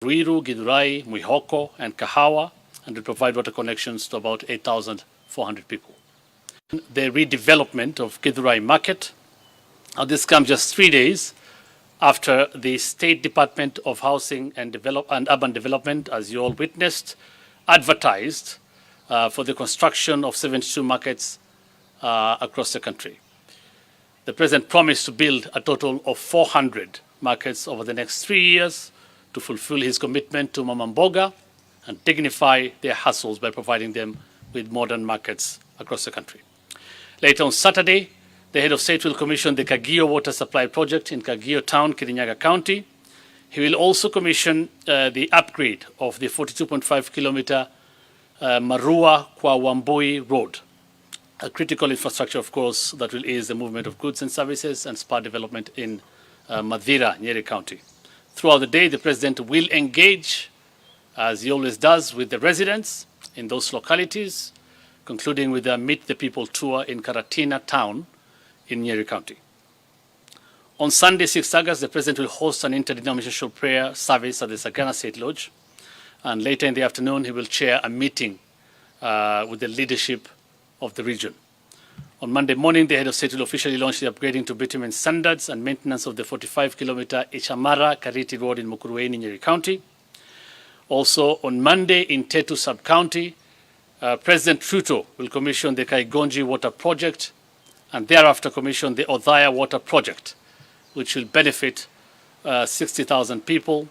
Ruiru, Githurai, Mwihoko, and Kahawa, and will provide water connections to about 8,400 people. The redevelopment of Githurai Market. This comes just 3 days after the State Department of Housing and Urban Development, as you all witnessed, advertised for the construction of 72 markets across the country. The President promised to build a total of 400 markets over the next 3 years to fulfill his commitment to Mama Mboga and dignify their hustles by providing them with modern markets across the country. Later on Saturday, the head of state will commission the Kagio water supply project in Kagio town, Kirinyaga County. He will also commission the upgrade of the 42.5-kilometer Marua Kwa Wambui road, a critical infrastructure, of course, that will ease the movement of goods and services and spur development in Madira, Nyeri County. Throughout the day, the President will engage, as he always does, with the residents in those localities, concluding with a Meet the People tour in Karatina town in Nyeri County. On Sunday, 6 August, the President will host an interdenominational prayer service at the Sagana State Lodge, and later in the afternoon, he will chair a meeting with the leadership of the region. On Monday morning, the head of state will officially launch the upgrading to bitumen standards and maintenance of the 45-kilometer Ichamara-Kariti Road in Matuuraini, Nyeri County. Also, on Monday, in Tetu Sub-County, President Ruto will commission the Kaigonji Water Project and thereafter commission the Odhaya Water Project, which will benefit 60,000 people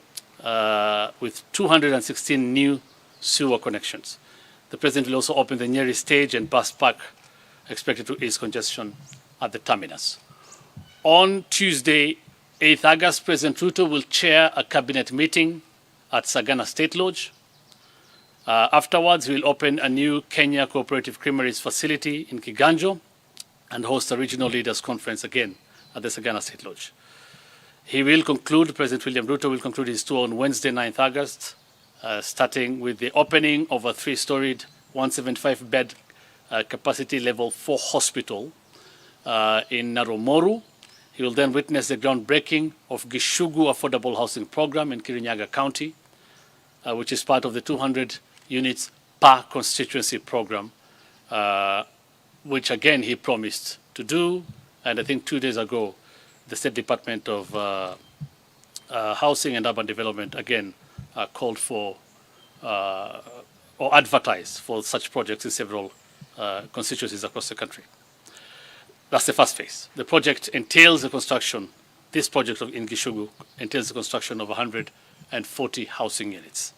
with 216 new sewer connections. The President will also open the Nyeri stage and bus park, expected to ease congestion at the terminus. On Tuesday, 8th August, President Ruto will chair a cabinet meeting at Sagana State Lodge. Afterwards, he will open a new Kenya Cooperative Creameries facility in Kiganjo and host a regional leaders conference again at the Sagana State Lodge. He will conclude, President William Ruto will conclude his tour on Wednesday, 9th August, starting with the opening of a 3-storied 175-bed capacity level 4 hospital in Narumoru. He will then witness the groundbreaking of Gishugu Affordable Housing Program in Kirinyaga County, which is part of the 200 units per constituency program, which again he promised to do. And I think 2 days ago, the State Department of Housing and Urban Development again called for or advertised for such projects in several constituencies across the country. That's the first phase. The project entails the construction, this project in Gishugu entails the construction of 140 housing units.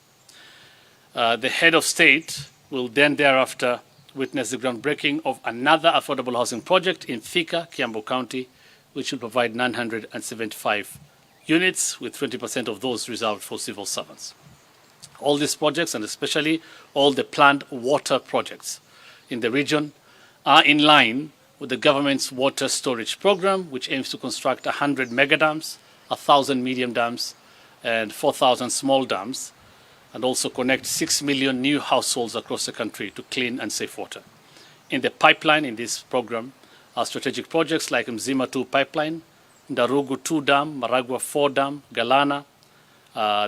The head of state will then thereafter witness the groundbreaking of another affordable housing project in Thika, Kiambu County, which will provide 975 units, with 20% of those reserved for civil servants. All these projects, and especially all the planned water projects in the region, are in line with the government's water storage program, which aims to construct 100 mega dams, 1,000 medium dams, and 4,000 small dams, and also connect 6 million new households across the country to clean and safe water. In the pipeline in this program are strategic projects like Mzima 2 pipeline, Ndarugu 2 dam, Maragua 4 dam, Galana,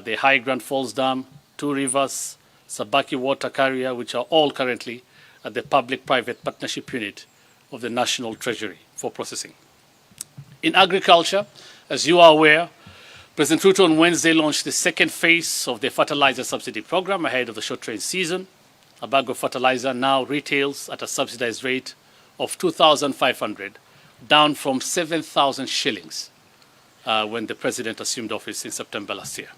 the High Grand Falls Dam, 2 rivers, Sabaki water carrier, which are all currently at the public-private partnership unit of the National Treasury for processing. In agriculture, as you are aware, President Ruto on Wednesday launched the second phase of the fertilizer subsidy program ahead of the short rain season. A bag of fertilizer now retails at a subsidized rate of 2,500, down from 7,000 shillings when the President assumed office in September last year.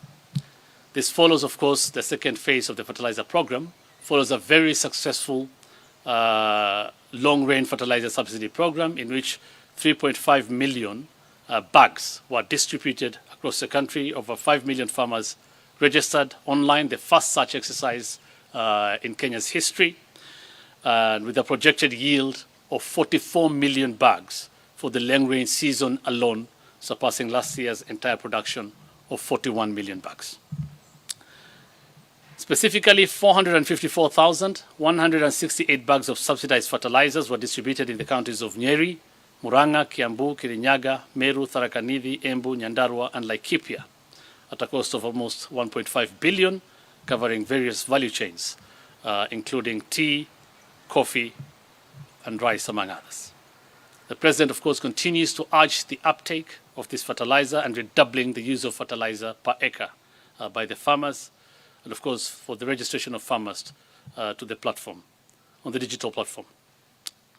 This follows, of course, the second phase of the fertilizer program, follows a very successful long-range fertilizer subsidy program in which 3.5 million bags were distributed across the country. Over 5 million farmers registered online, the first such exercise in Kenya's history, with a projected yield of 44 million bags for the long-range season alone, surpassing last year's entire production of 41 million bags. Specifically, 454,168 bags of subsidized fertilizers were distributed in the counties of Nyeri, Murang'a, Kiambu, Kirinyaga, Meru, Tharaka Nithi, Embu, Nyandarua, and Laikipia, at a cost of almost 1.5 billion, covering various value chains, including tea, coffee, and rice, among others. The President, of course, continues to urge the uptake of this fertilizer and redoubling the use of fertilizer per acre by the farmers, and of course for the registration of farmers to the platform, on the digital platform.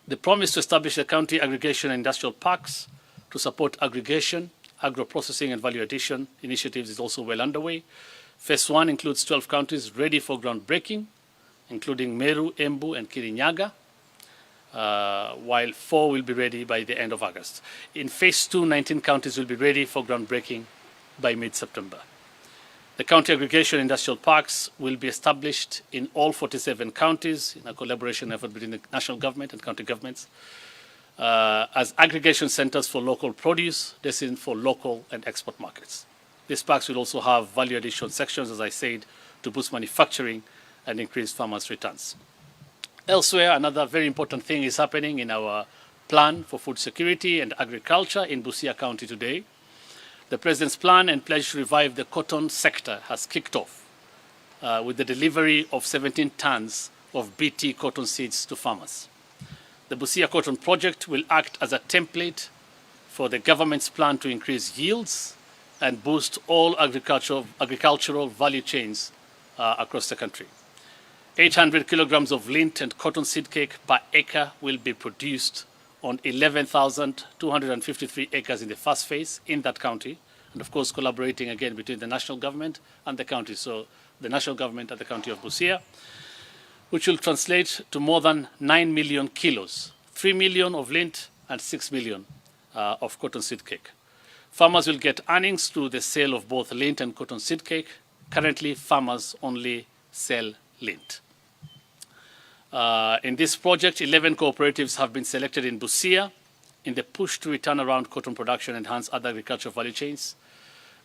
The promise to establish the county aggregation and industrial parks to support aggregation, agro-processing and value addition initiatives is also well underway. Phase 1 includes 12 counties ready for groundbreaking, including Meru, Embu and Kirinyaga, while 4 will be ready by the end of August. In Phase 2, 19 counties will be ready for groundbreaking by mid-September. The county aggregation industrial parks will be established in all 47 counties in a collaboration effort between the national government and county governments as aggregation centers for local produce destined for local and export markets. These parks will also have value addition sections, as I said, to boost manufacturing and increase farmers' returns. Elsewhere, another very important thing is happening in our plan for food security and agriculture in Busia County today. The President's plan and pledge to revive the cotton sector has kicked off with the delivery of 17 tons of BT cotton seeds to farmers. The Busia Cotton Project will act as a template for the government's plan to increase yields and boost all agricultural value chains across the country. 800 kilograms of lint and cotton seed cake per acre will be produced on 11,253 acres in the first phase in that county, and of course collaborating again between the national government and the county, so the national government and the county of Busia, which will translate to more than 9 million kilos, 3 million of lint and 6 million of cotton seed cake. Farmers will get earnings through the sale of both lint and cotton seed cake. Currently, farmers only sell lint. In this project, 11 cooperatives have been selected in Busia in the push to return around cotton production and enhance other agricultural value chains.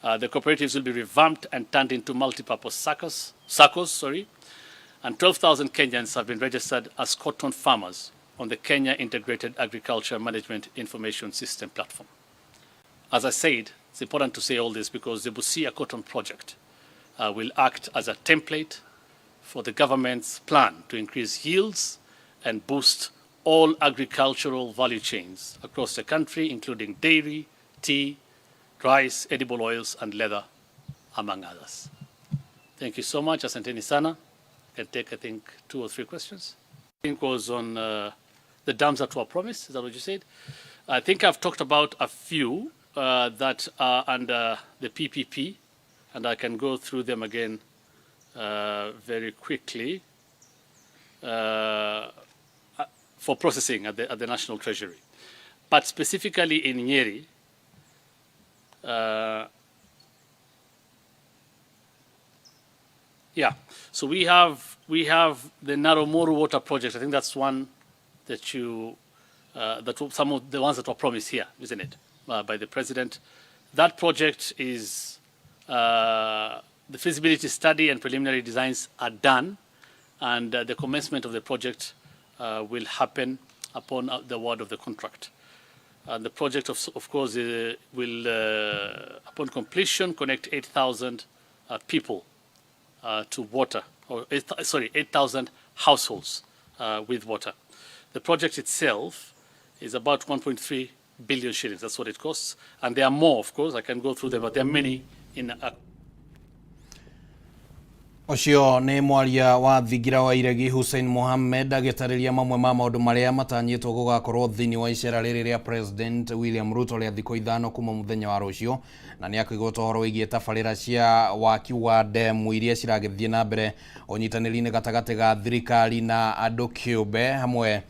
The cooperatives will be revamped and turned into multi-purpose SACCOs, and 12,000 Kenyans have been registered as cotton farmers on the Kenya Integrated Agriculture Management Information System platform. As I said, it's important to say all this because the Busia Cotton Project will act as a template for the government's plan to increase yields and boost all agricultural value chains across the country, including dairy, tea, rice, edible oils, and leather, among others. Thank you so much. Asanteni sana. I can take, I think, 2 or 3 questions. I think it was on the dams that were promised. Is that what you said? I think I've talked about a few that are under the PPP, and I can go through them again very quickly for processing at the National Treasury. But specifically in Nyeri, so we have the Naromoru water project. I think that's one that you some of the ones that were promised here, isn't it, by the President. That project is the feasibility study and preliminary designs are done, and the commencement of the project will happen upon the award of the contract. The project, of course, will, upon completion, connect 8,000 people to water, or 8,000 households with water. The project itself is about 1.3 billion shillings. That's what it costs. And there are more, of course. I can go through them, but there are many in Ocio nĩ mwaria wa thingira wa Iregi Hussein Mohammed agĩtarĩria mamwe ma maũndũ marĩa matanyĩtwo gũgakorwo thĩinĩ wa icera rĩrĩ rĩa President William Ruto rĩa thikũ 5 kuma mũthenya wa rũciũ, na nĩ akĩgweta ũhoro wĩgiĩ tabarĩra cia waki wa ndemu iria ciragĩthiĩ na mbere ũnyitanĩri-inĩ gatagatĩ ga thirikari na andũ kĩũmbe hamwe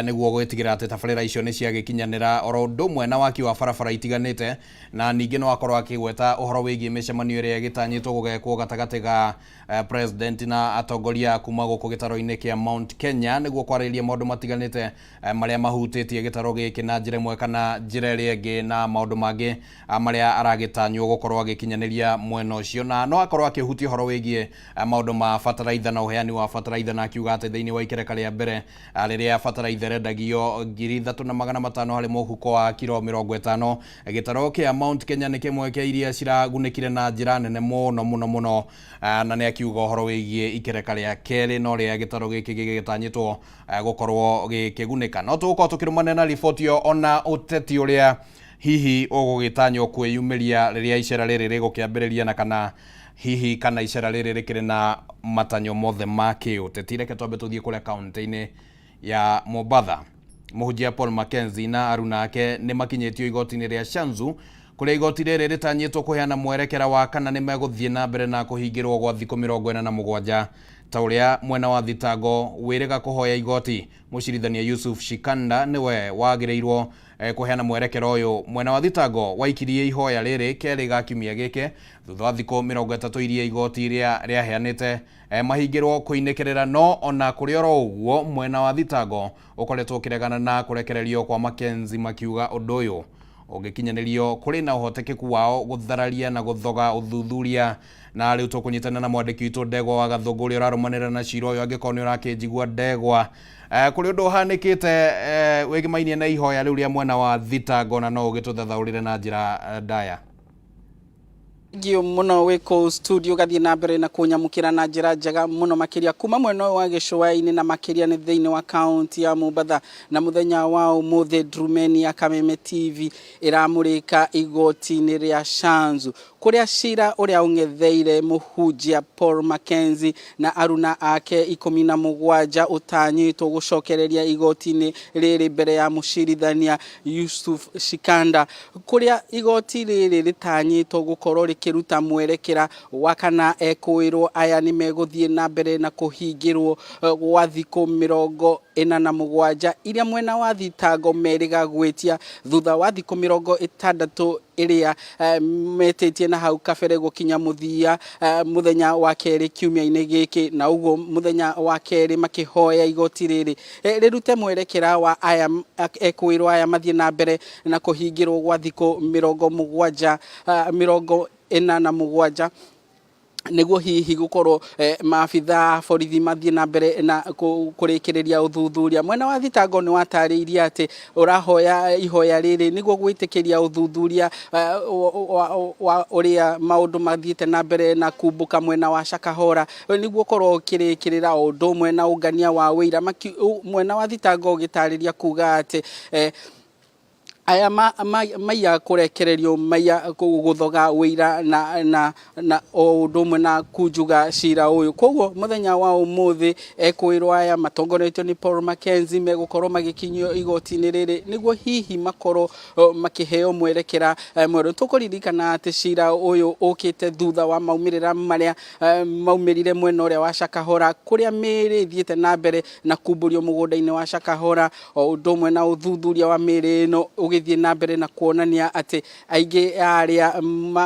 niguo gwetigĩra atĩ tabarĩra icio nĩ ciagĩkinyanĩra oro ũndũ ũmwe na waki wa barabara itiganĩte, na ningĩ no akorwo akĩgweta ũhoro wĩgiĩ mĩcemanio ĩrĩa ĩgĩtanyĩtwo gũgekwo gatagatĩ ga President na atongoria kuma gũkũ gĩtaro-inĩ kĩa Mount Kenya nĩguo kwarĩrĩria maũndũ matiganĩte marĩa mahutĩtie gĩtaro gĩkĩ na njĩra ĩmwe kana njĩra ĩrĩa ĩngĩ, na maũndũ mangĩ marĩa aragĩtanywo gũkorwo agĩkinyanĩria mwena ũcio, na no akorwo akĩhutia ũhoro wĩgiĩ maũndũ ma bataraitha na ũheani wa bataraitha, na akiuga atĩ thĩinĩ wa ikereka rĩa mbere rĩrĩa bataraitha itheredagio 3,500 harĩ mũhuko wa kilo 50. Gĩtaro kĩa Mount Kenya nĩ kĩmwe kĩa iria ciragunĩkire na njĩra nene mũno na nĩ akiuga ũhoro wĩgiĩ ikereka rĩa kerĩ no rĩa gĩtaro gĩkĩ gĩgĩtanyĩtwo gũkorwo gĩkĩgunĩka. No tũgũkorwo tũkĩrũmana na riboti ĩyo ona ũteti ũrĩa hihi ũgũgĩtanywo kwĩyumĩria rĩrĩa icera rĩrĩ rĩgũkĩambĩrĩria na kana hihi kana icera rĩrĩ rĩkĩrĩ na matanyo mothe ma kĩũteti. Reke twambe tũthiĩ kũrĩa kaunti-inĩ ya Mombatha. Mũhunjia Paul Mackenzie na aruna ake nĩ makinyĩtio igoti-inĩ rĩa Shanzu kũrĩa igoti rĩrĩ rĩtanyĩtwo kũheana mwerekera wa kana nĩ megũthiĩ na mbere na kũhingĩrwo gwa thikũ 47 ta ũrĩa mwena wa thitango wĩrĩga kũhoya igoti. Mũcirithania Yusuf Shikanda nĩwe wagĩrĩirwo kũheana mwerekera ũyũ. Mwena wa thitango waikirie ihoya rĩrĩ kerĩ ga kiumia gĩkĩ thutha wa thikũ 30 iria igoti rĩaheanĩte mahingĩrwo kũinĩkĩrĩra. No ona kũrĩ oro ũguo mwena wa thitango ũkoretwo ũkĩregana na kũrekererio kwa Mackenzie makiuga ũndũ ũyũ ũngĩkinyanĩrio kũrĩ na ũhotekeku wao gũthararia na gũthoga ũthuthuria. Na rĩu tũkũnyitana na mwandĩki witũ Ndegwa wa Gathũngũ ũrĩa ũrarũmanĩrĩra na cira ũyũ angĩkorwo nĩ ũrakĩnjigua Ndegwa. Kũrĩ ũndũ ũhanĩkĩte wĩgĩmainie na ihoya rĩu rĩa mwena wa thitango na no ũgĩtũthathaũrĩre na njĩra ndaya. Gio muno wiko studio gathie na mbere na kunyamukira na njira njega muno makiria kuma mwena wa gicũa-inĩ na makiria nĩ thĩinĩ wa kaunti ya Mombatha na muthenya wa ũmũthĩ Ndurumeni ya Kameme TV iramurika igoti-inĩ rĩa Shanzu kuria cira uria ungetheire mũhunjia Paul Mackenzie na aruna ake 17 utanyĩtwo gũcokereria igoti-inĩ rĩrĩ mbere ya mũcirithania Yusuf Shikanda kuria igoti rĩrĩ rĩtanyĩtwo gũkorwo kiruta mwerekera wa kana ekwĩrwo aya nĩ megũthiĩ na mbere na kũhingĩrwo gwa thikũ 47 iria mwena wa thitango merĩga gwĩtia thutha wa thikũ 60 iria metĩtie na hau kabere gũkinya mũthia mũthenya wa kerĩ kiumia-inĩ gĩkĩ na ũguo mũthenya wa kerĩ makĩhoya igoti rĩrĩ rĩrute mwerekera wa aya ekwĩrwo aya mathiĩ na mbere na kũhingĩrwo gwa thikũ 47 niguo hihi gukorwo maabitha borithi mathiĩ na mbere na kũrĩkĩrĩria ũthuthuria. Mwena wa thitango nĩ watarĩirie atĩ ũrahoya ihoya rĩrĩ niguo gwĩtĩkĩria ũthuthuria wa ũrĩa maũndũ mathiĩte na mbere na kumbũka mwena wa Shakahora niguo korwo kĩrĩkĩrĩra ũndũ ũmwe na ũngania wa wĩira. Mwena wa thitango ũgĩtarĩria kuga atĩ aya maiya kũrekererio maiya gũthoga wĩira na ũndũ ũmwe na kunjuga cira ũyũ. Koguo mũthenya wa ũmũthĩ ekwĩrwo aya matongoretio nĩ Paul Mackenzie megũkorwo magĩkinyio igoti-inĩ rĩrĩ niguo hihi makorwo makĩheo mwerekera mwerũ. Tũkũririkana atĩ cira ũyũ ũkĩte thutha wa maumĩrĩra marĩa maumĩrire mwena ũrĩa wa Shakahora kũrĩa mĩĩrĩ ĩthiĩte na mbere na kumbũrio mũgũnda-inĩ wa Shakahora o ũndũ ũmwe na ũthuthuria wa mĩĩrĩ ĩno ũgĩthiĩ na mbere na kuonania atĩ aingĩ arĩa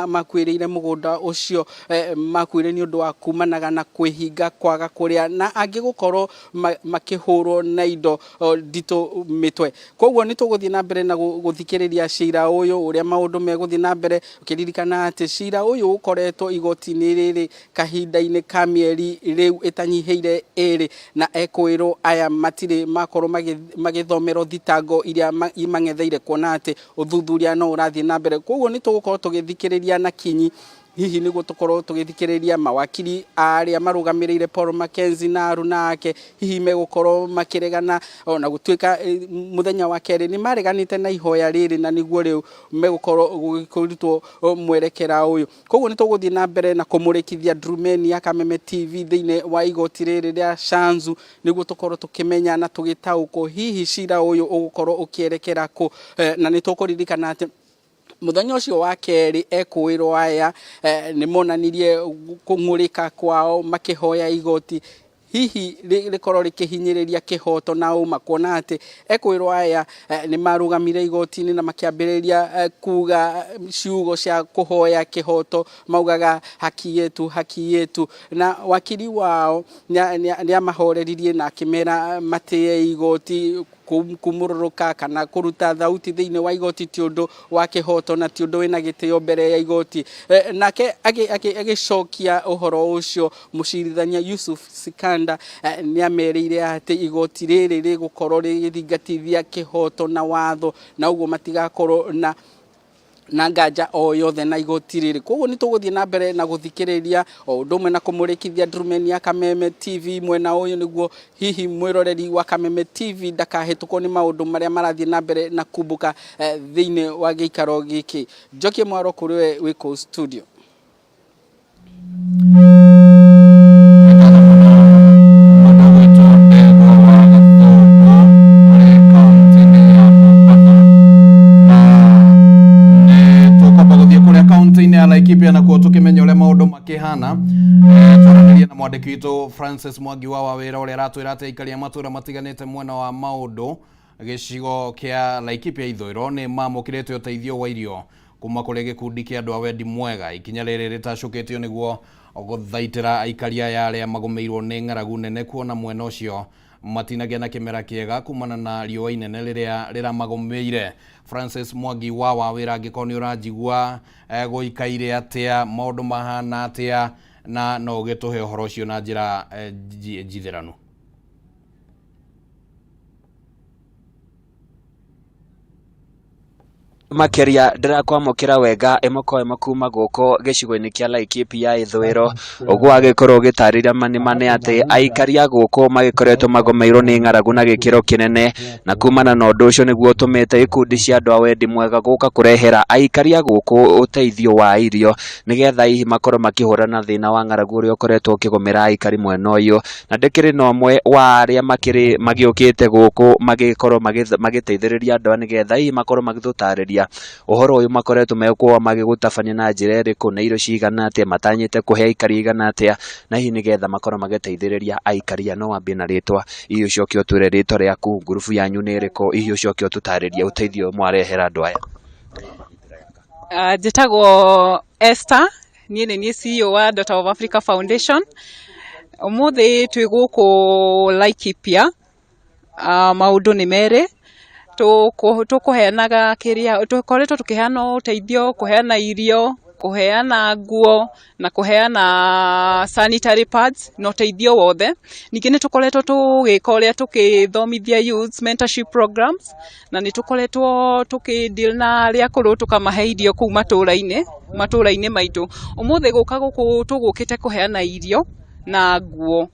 makuĩrĩire mũgũnda ũcio makuĩre nĩ ũndũ wa kumanaga na kwĩhinga kwaga kũrĩa na angĩ gũkorwo makĩhũrwo na indo nditũ mĩtwe. Koguo nĩ tũgũthiĩ na mbere na gũthikĩrĩria cira ũyũ ũrĩa maũndũ megũthiĩ na mbere ũkĩririkana atĩ cira ũyũ ũkoretwo igoti-inĩ rĩrĩ kahinda-inĩ ka mĩeri rĩu ĩtanyihĩire 2 na ekwĩrwo aya matirĩ makorwo magĩthomerwo thitango iria imang'etheire kuona atĩ ũthuthuria no ũrathiĩ na mbere. Koguo nĩ tũgũkorwo tũgĩthikĩrĩria na kinyi hihi nĩguo tũkorwo tũgĩthikĩrĩria mawakiri arĩa marũgamĩrĩire Paul Mackenzie na aruna ake hihi megũkorwo makĩregana ona gũtuĩka mũthenya wa kerĩ nĩ mareganĩte na ihoya rĩrĩ na nĩguo rĩu megũkorwo gũkũrutwo mwerekera ũyũ. Koguo nĩ tũgũthiĩ na mbere na kũmũrĩkithia Ndurumeni ya Kameme TV thĩinĩ wa igoti rĩrĩ rĩa Shanzu nĩguo tũkorwo tũkĩmenya na tũgĩtaũkwo hihi cira ũyũ ũgũkorwo ũkĩerekera kũ. Na nĩ tũkũririkana atĩ muthenya ũcio wa kerĩ ekwĩrwo aya nĩ monanirie kũng'ũrĩka kwao makĩhoya igoti hihi rĩkorwo rĩkĩhinyĩrĩria kĩhoto na ũma kuona atĩ ekwĩrwo aya nĩ marũgamire igoti-inĩ na makĩambĩrĩria kuga ciugo cia kũhoya kĩhoto maugaga haki yetu na wakiri wao nĩ amahoreririe na akĩmera matĩye igoti kumururuka kana kuruta thauti thiini wa igoti ti undu wa kihoto na ti undu wina gitio mbere ya igoti nake agicokia uhoro ucio mucirithania Yusuf Sikanda ni ameriire ati igoti riri rigukorwo rigithingatithia kihoto na watho na uguo matigakorwo na nganja o yothe na igoti riri koguo ni tuguthie na mbere na guthikiriria o ndumwe na kumurikithia Ndurumeni ya Kameme TV mwena uyu niguo hihi mwiroreri wa Kameme TV ndakahitukwo ni maundu maria marathie na mbere na kumbuka thiini wa giikaro giki Njoki Mwaro kuriwe wiko studio. Laikipia na kuo tukimenya uria maundu makihana twaraniria na mwandiki witu Francis Mwangi wa wawira uria ratwira ati ikaria matura matiganite mwena wa maundu gicigo kia Laikipia ithwiro ni mamukirete uteithio wa irio kuma kuri gikundi kia andu a wendi mwega ikinya riri ritacukitio niguo guthaitira aikaria ya aria magomeirwo ni ng'aragu nene kuona mwena ucio matinagia na kimera kiega kumana na riua inene riria riramagomeire. Francis Mwangi wa wawira angikoni urajigua guikaire atia maundu mahana atia na no gituhe uhoro ucio na njira njitheranu. Makeria ndirakwamukira wega imokoe kuma guko gicigo-ini kia Laikipia ithwiro uguo agikorwo gitarira mane ati aikaria guko magikoretwo magomeirwo ni ng'aragu na gikiro kinene na kumana na undu ucio niguo tumite ikundi cia andu a wendi mwega guka kurehera aikaria guko uteithio wa irio nigetha hihi makorwo makihura na thina wa ng'aragu uria ukoretwo ukigomera aikari mwena uyu na ndikiri no mwe wa aria magiukite guku magikorwo magiteithiriria andu nigetha hihi makorwo magithutariria uhoro uyu makoretwo mekwo magigutabania na njira iriku na irio cigana atia matanyite kuhe aikari igana atia na hihi nigetha makorwo magiteithiriria aikari no wambie na ritwa iyo cioke utwire ritwa riaku ngurubu yanyu ni iriku iyo cioke ututariria uteithio mwarehera andu aya. Njitagwo Esther ni CEO wa Daughter of Africa Foundation. Umuthi twi guku Laikipia maundu ni mere tukuheanaga kiria tukoretwo tukiheana uteithio kuheana irio kuheana nguo na kuheana sanitary pads no uteithio wothe ningi ni tukoretwo tugika uria tukithomithia youth mentorship programs na ni tukoretwo tukideal na aria kuru tukamahe irio kuu maturaini maitu umuthi guka guku tugukite kuheana irio na nguo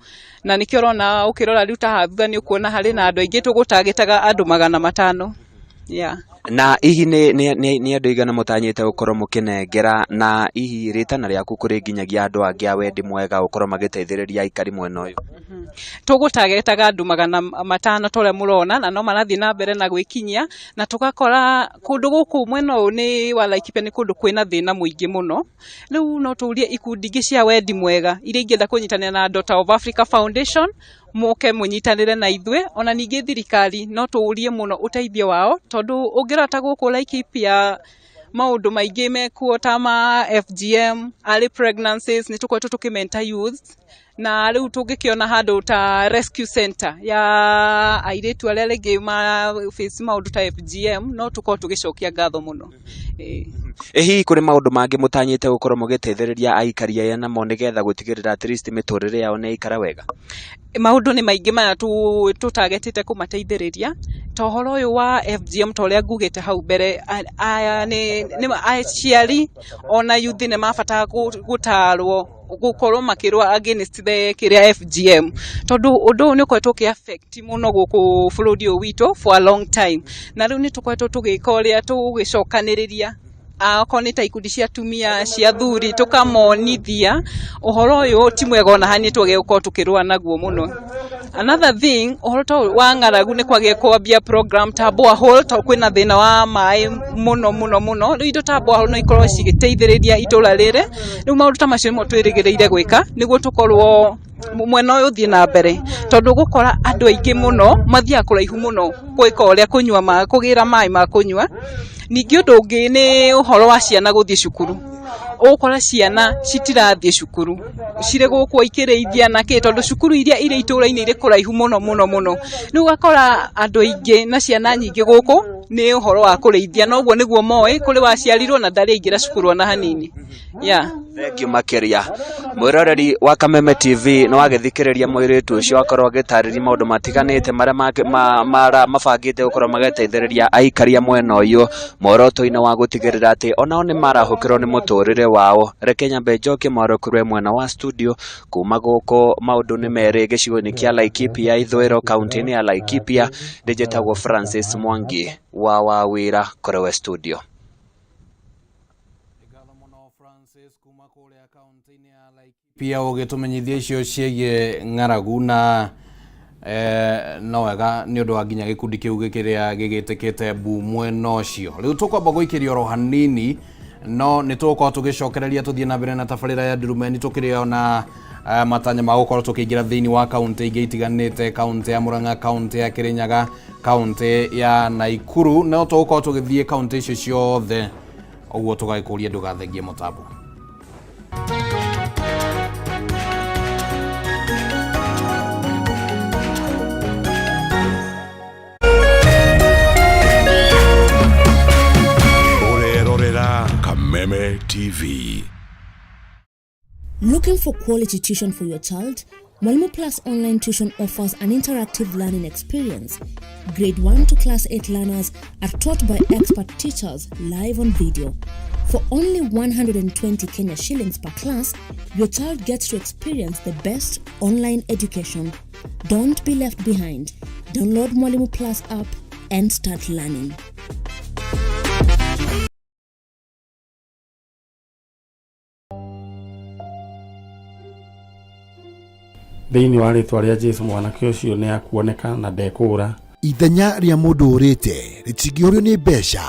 na nikio rona ukirora riu tahatha ni ukuona hari na andu aingi tugutagitaga andu 500 na ihi ni andu igana mutanyite gukorwo mukinengera na ihi ritana riaku kuri nginyagia andu angi a wendi mwega gukorwo magiteithiriria aikari mwena uyu tugutagitaga andu 500 tole murona na no marathi na mbere na gwikinyia na tugakora kundu guku mwena uyu ni wa Laikipia ni kundu kwina thina muingi muno riu no tuurie ikundi ingi cia wendi mwega iria ingienda kunyitanira na Daughter of Africa Foundation muke munyitanire na ithwe ona ningi thirikari no tuurie muno uteithio wao tondu ungirata guku Laikipia maundu maingi mekuo ta ma FGM early pregnancies ni tukwetwo tukimenta youth na riu tungikiona handu ta rescue center ya airetu aria rigi ma face maundu ta FGM no tukorwo tugicokia ngatho muno. Hihi kuri maundu mangi mutanyite gukorwo mugiteithiriria aikari aya namo nigetha gutigirira at least miturire yao ni ikara wega? Maundu ni maingi maya tutagetite kumateithiriria tohoro uyu wa FGM toria ngugite hau mbere ni aciari ona youth ni mabata gutarwo gukorwo makirwa against the kiria FGM tondu undu ni kwetwo ki affect muno guku bururi witu for a long time na riu ni tukwetwo tugika uria tugicokaniriria akoni ta ikundi cia tumia cia thuri tukamonithia uhoro uyu ti mwega ona hani tugegukorwo tukirwa naguo muno. Another thing uhoro to wa ng'aragu ni kwagia kwambia program ta borehole to kwina thina wa mai muno riu indo ta borehole no ikorwo cigiteithiriria itura riri riu maundu ta macio mo twirigireire gwika niguo tukorwo mwena uyu thie na mbere tondu gukora andu aingi muno mathia kuraihu muno gwika uria kunywa kugira mai ma kunywa ningi undu ungi ni uhoro wa ciana guthie cukuru ukora ciana citirathie cukuru cire gukwa ikireithia na ki tondu cukuru iria ire ituraini ire kuraihu muno ni ugakora andu aingi na ciana nyingi guku ni uhoro wa kureithia noguo niguo moe kuri waciarirwo na ndari ingira cukuru na hanini Thank you makiria mwiroreri wa Kameme TV no agithikiriria mwiritu ucio akorwo agitariria maundu matiganite maria mabangite gukorwo magiteithiriria aikaria mwena uyu moroto-ini wa gutigirira ati onao ni marahukirwo ni muturire wao. Reke nyambe njoke mwarokurwe mwena wa studio kuma guku maundu ni meri gicigo-ini kia Laikipia ithwiro kaunti-ini ya Laikipia ndijitagwo Francis Mwangi wa wira korewe studio. Pia ugitumenyithia icio ciege ng'aragu na no wega ni undu wa nginya gikundi kiu gikiria gigitikite bu mwena ucio. Riu tukwamba guikiria ro hanini no ni tuko tugicokereria tuthie na mbere na tabarira ya Ndurumeni tukiria na matanya ma gukorwo tukiingira thiini wa kaunti ingi itiganite, kaunti ya Murang'a, kaunti ya Kirinyaga, kaunti ya Naikuru, no tuko tugithie kaunti icio ciothe oguo tugagikuria ndugathengie mutambo. Kameme TV. Looking for quality tuition for your child? Mwalimu Plus Online Tuition offers an interactive learning experience. Grade 1 to Class 8 learners are taught by expert teachers live on video. For only 120 Kenya shillings per class, your child gets to experience the best online education. Don't be left behind. Download Mwalimu Plus app and start learning. Thiini wa ritwa ria Jesu mwanake ucio ni akuoneka na ndekura. Ithenya ria mundu urite ritingiorio ni mbeca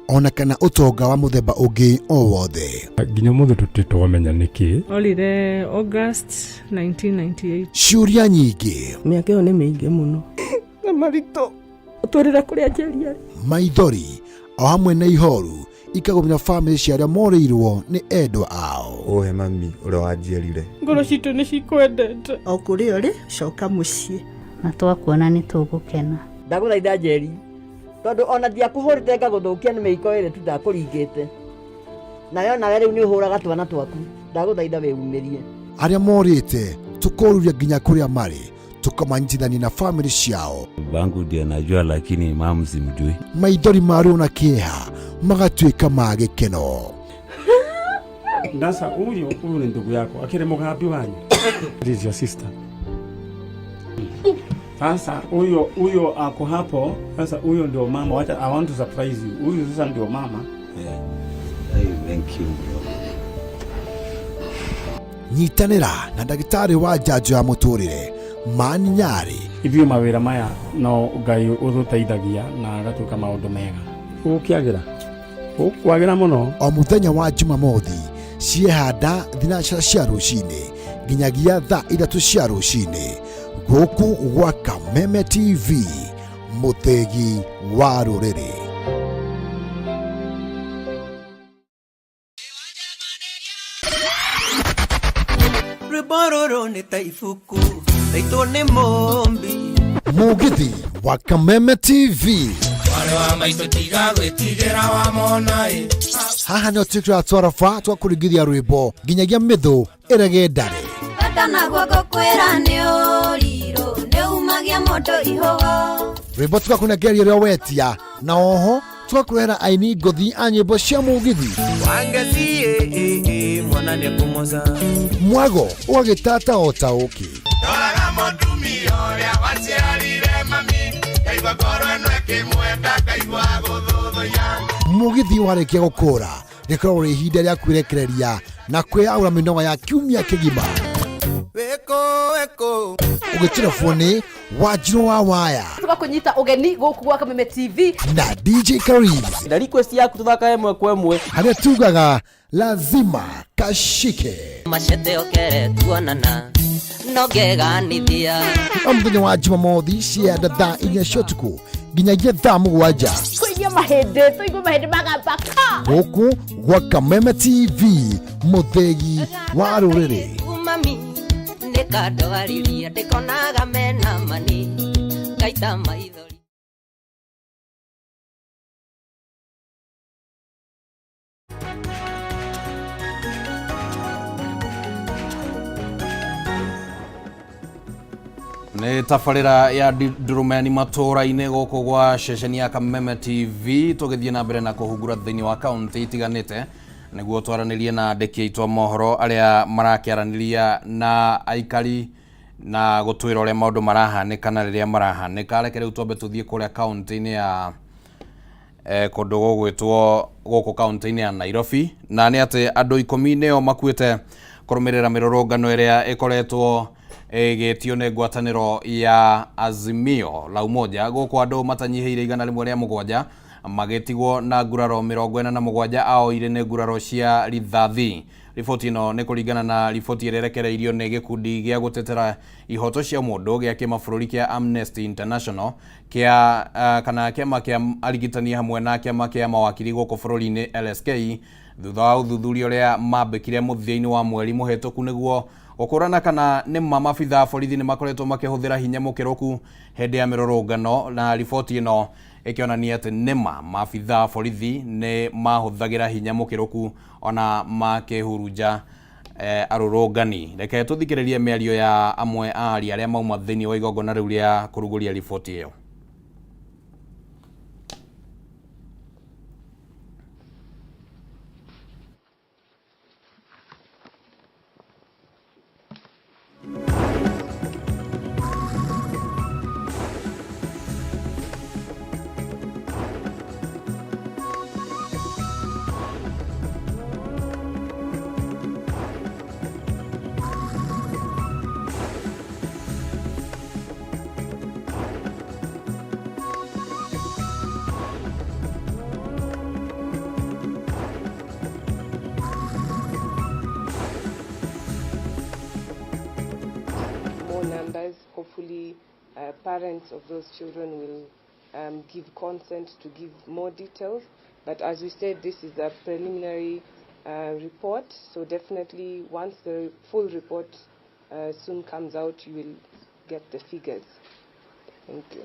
ona kana utonga wa muthemba ungi o wothe. Nginya muthe tutitwamenya niki. Olire August 1998. Ciuria nyingi. Miaka yo ni mingi muno. Na marito utwerera kuri ajeria. Maithori o hamwe na ihoru ikagomya family cia aria moreirwo ni endwa ao. Ohe mami uria wanjierire. Ngoro citu ni cikwendete. O kuri uri coka mucii. Na twakuona ni tugukena. Ndaguthaitha Njeri. Tondu ona dia kuhurite ngaguthukia ni meiko ire tu ndakuringite. Nayo nawe riu ni uhuraga twana twaku. Ndaguthaitha weumirie. Aria morite tukoruria nginya kuria mari tukamanyithani na family ciao. Bangu ndio najua lakini mamu simjui. Maithori maru na kieha magatuika magikeno. Ndasa huyo ni ndugu yako akire mugambi wanyu. This is your sister. Sasa huyo ako hapo. Sasa huyo ndio mama. Wacha I want to surprise you. Huyo sasa ndio mama. Yeah. Hey, thank you bro. Nyitanira na ndagitari wa njanjo ya muturire Mani Nyari. Ivyo mawira maya no Ngai uthuteithagia na agatuka maundu mega. Ukiagira muno. O muthenya wa Jumamothi ciehanda thinacara cia rucini nginyagia thaa 3 cia rucini guku gwa Kameme TV mutegi wa ruriri. Ribororo ni taifuku taito ni mombi Mugithi wa Kameme TV. Wale wa maito tiga gwitigira wa monai. Haha no tikra twarafa twakurigithia rwimbo nginyagia mithu irege ndare. Katana gwako kwera ni oriro ne umagia moto ihogo. Rwimbo twakunegeria ria wetia na oho twakurera aini ngothi anyimbo cia mugithi. Wangazie mwana ne kumoza. Mwago wagitata otauki. Doraga motumio ria waciarire mami. Kaigwa korwe nweke mwenda kaigwa guthuthuya. Mugithi warikia gukura rikorwo ri ihinda ria kwirekereria na kwiaura minoga ya kiumia kigima. Weko ugitira foni wajiro wa waya tugakunyita ugeni guku gwa Kameme TV na DJ Karim. Na request yaku tuthaka emwe kwa emwe haria tugaga lazima kashike machete okere tuonana nogeganithia. Omthenya wa Jumamothi cienda thaa 4 cia utuku nginyagia thaa 7. Tuigia mahende, tuigia mahende magambaka. Gũkũ gwa Kameme TV, mũthegi wa rũrĩrĩ. Mami nikandwariria ndikonaga mena mani ngaita maithori. Nĩ tabarĩra ya Ndurumeni Matuuraini gũkũ gwa ceceni ya Kameme TV, tũgĩthiĩ na mbere na kũhungura thĩinĩ wa kaunti itiganĩte nĩguo twaranĩrie na andĩki aitũ a mohoro arĩa marakĩaranĩria na aikari na gũtwĩra ũrĩa maũndũ marahanĩka na rĩrĩa marahanĩka. Reke rĩu twambe tũthiĩ kũrĩa kaunti-inĩ ya kũndũ gũgwĩtwo gũkũ kaunti-inĩ ya Nairobi, na nĩ atĩ andũ 10 nĩo makuĩte kũrũmĩrĩra mĩrũrũngano ĩrĩa ĩkoretwo ĩgĩtio nĩ ngwatanĩro ya Azimio la Umoja. Gũkũ andũ matanyihĩire 107 magĩtigwo na nguraro 47 ao irĩ nĩ nguraro cia rithathi. Riboti ĩno nĩ kũringana na riboti ĩrĩa ĩrekereirio nĩ gĩkundi gĩa gũtetera ihoto cia mũndũ gĩa kĩmabũrũri kĩa Amnesty International kana kĩama kĩa arigitani hamwe na kĩama kĩa mawakiri gũkũ bũrũri-inĩ LSK thutha wa ũthuthuria ũrĩa mambĩkire mũthia-inĩ wa mweri mũhetũku nĩguo gũkũrana kana nĩ mabithaa borithi nĩ makoretwo makĩhũthĩra hinya mũkĩrũku hĩndĩ ya mĩrũrũngano, na riboti ĩno ĩkĩonania atĩ nĩma mabithaa borithi nĩ mahũthagĩra hinya mũkĩrũku ona makĩhurunja arũrũngani. Reke tũthikĩrĩrie mĩario ya amwe a arĩa mauma thĩinĩ wa igongona rĩu rĩa kũrugũria riboti ĩyo. Numbers, hopefully parents of those children will give consent to give more details, but as we said, this is a preliminary report, so definitely once the full report soon comes out, you will get the figures. Thank you.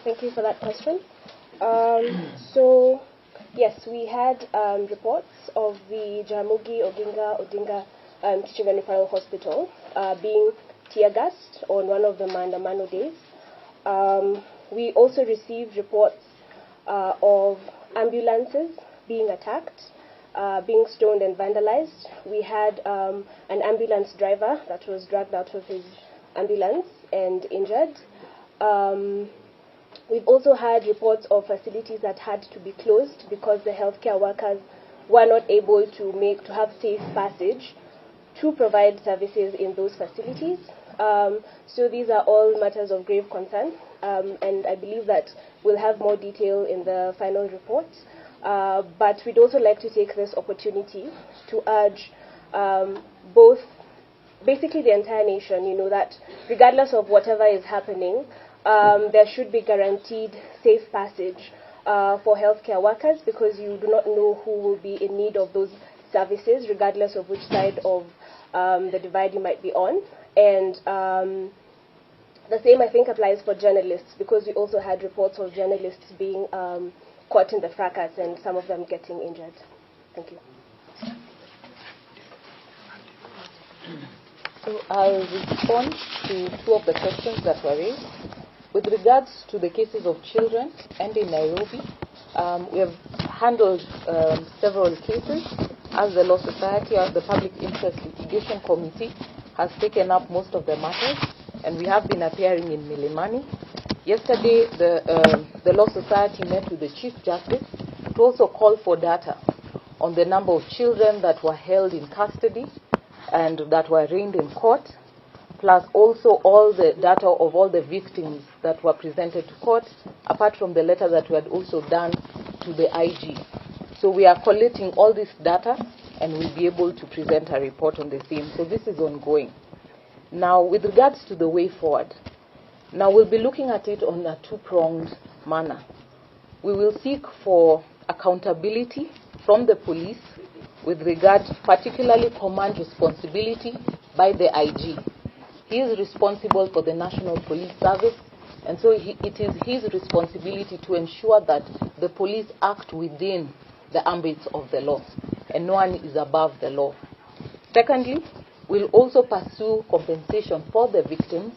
Thank you for that question. So yes, we had reports of the Jaramogi Oginga Odinga Teaching and Referral Hospital being tear gassed on one of the Maandamano days. We also received reports of ambulances being attacked, being stoned and vandalized. We had an ambulance driver that was dragged out of his ambulance and injured. We've also had reports of facilities that had to be closed because the healthcare workers were not able to have safe passage to provide services in those facilities. So these are all matters of grave concern, and I believe that we'll have more detail in the final report. But we'd also like to take this opportunity to urge both, basically the entire nation, that regardless of whatever is happening, there should be guaranteed safe passage for healthcare workers, because you do not know who will be in need of those services, regardless of which side of the divide you might be on. And the same, I think, applies for journalists, because we also had reports of journalists being caught in the fracas and some of them getting injured. Thank you. So I'll respond to two of the questions that were raised. With regards to the cases of children and in Nairobi, we have handled several cases. As the Law Society, as the Public Interest Litigation Committee, has taken up most of the matters, and we have been appearing in Milimani. Yesterday, the Law Society met with the Chief Justice to also call for data on the number of children that were held in custody and that were arraigned in court, plus also all the data of all the victims that were presented to court, apart from the letter that we had also done to the IG. So we are collating all this data and we'll be able to present a report on the same. So this is ongoing. Now, with regards to the way forward, now we'll be looking at it on a two-pronged manner. We will seek for accountability from the police with regard particularly command responsibility by the IG. He is responsible for the National Police Service, and so it is his responsibility to ensure that the police act within the ambits of the law, and no one is above the law. Secondly, we'll also pursue compensation for the victims,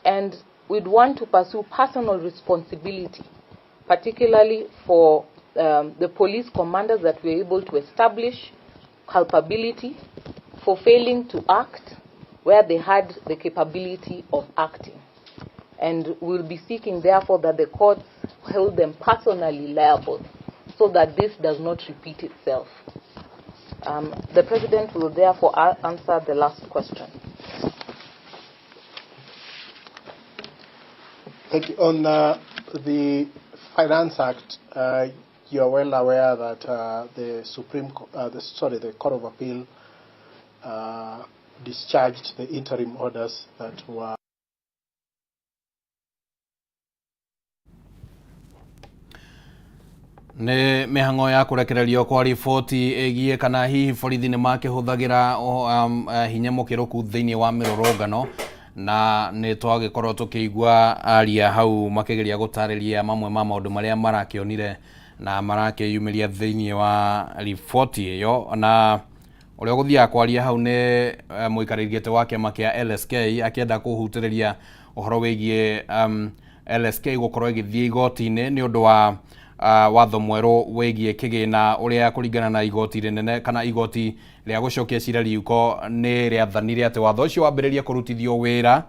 and we'd want to pursue personal responsibility, particularly for the police commanders that were able to establish culpability for failing to act where they had the capability of acting. And we'll be seeking, therefore, that the courts hold them personally liable so that this does not repeat itself. The President will therefore answer the last question. Thank you. On the Finance Act, you are well aware that the Court of Appeal discharged the interim orders that were nä mĩhang'o ya kũrekererio kwa riboti ĩgiĩ kana hihi borithi nĩ makĩhũthagĩra hinya mũkĩrũku thĩinĩ wa mĩrũrũngano, na nĩ twagĩkorwo tũkĩigua aria hau makĩgeria gũtarĩria mamwe ma maũndũ marĩa marakĩonire na marakĩyumĩria thĩinĩ wa riboti ĩyo. Na ũrĩa gũthiaga kwaria hau nĩ mũikarĩri gĩtĩ wa kĩama kĩa LSK akĩenda kũhutĩrĩria ũhoro wĩgiĩ LSK gũkorwo ĩgĩthiĩ igoti-inĩ nĩ ũndũ wa watho mwerũ wĩgiĩ kĩgĩna ũrĩa kũringana na igoti rĩnene kana igoti rĩa gũcokia cira riuko nĩ rĩathanire atĩ watho ũcio wambĩrĩrie kũrutithio wĩra,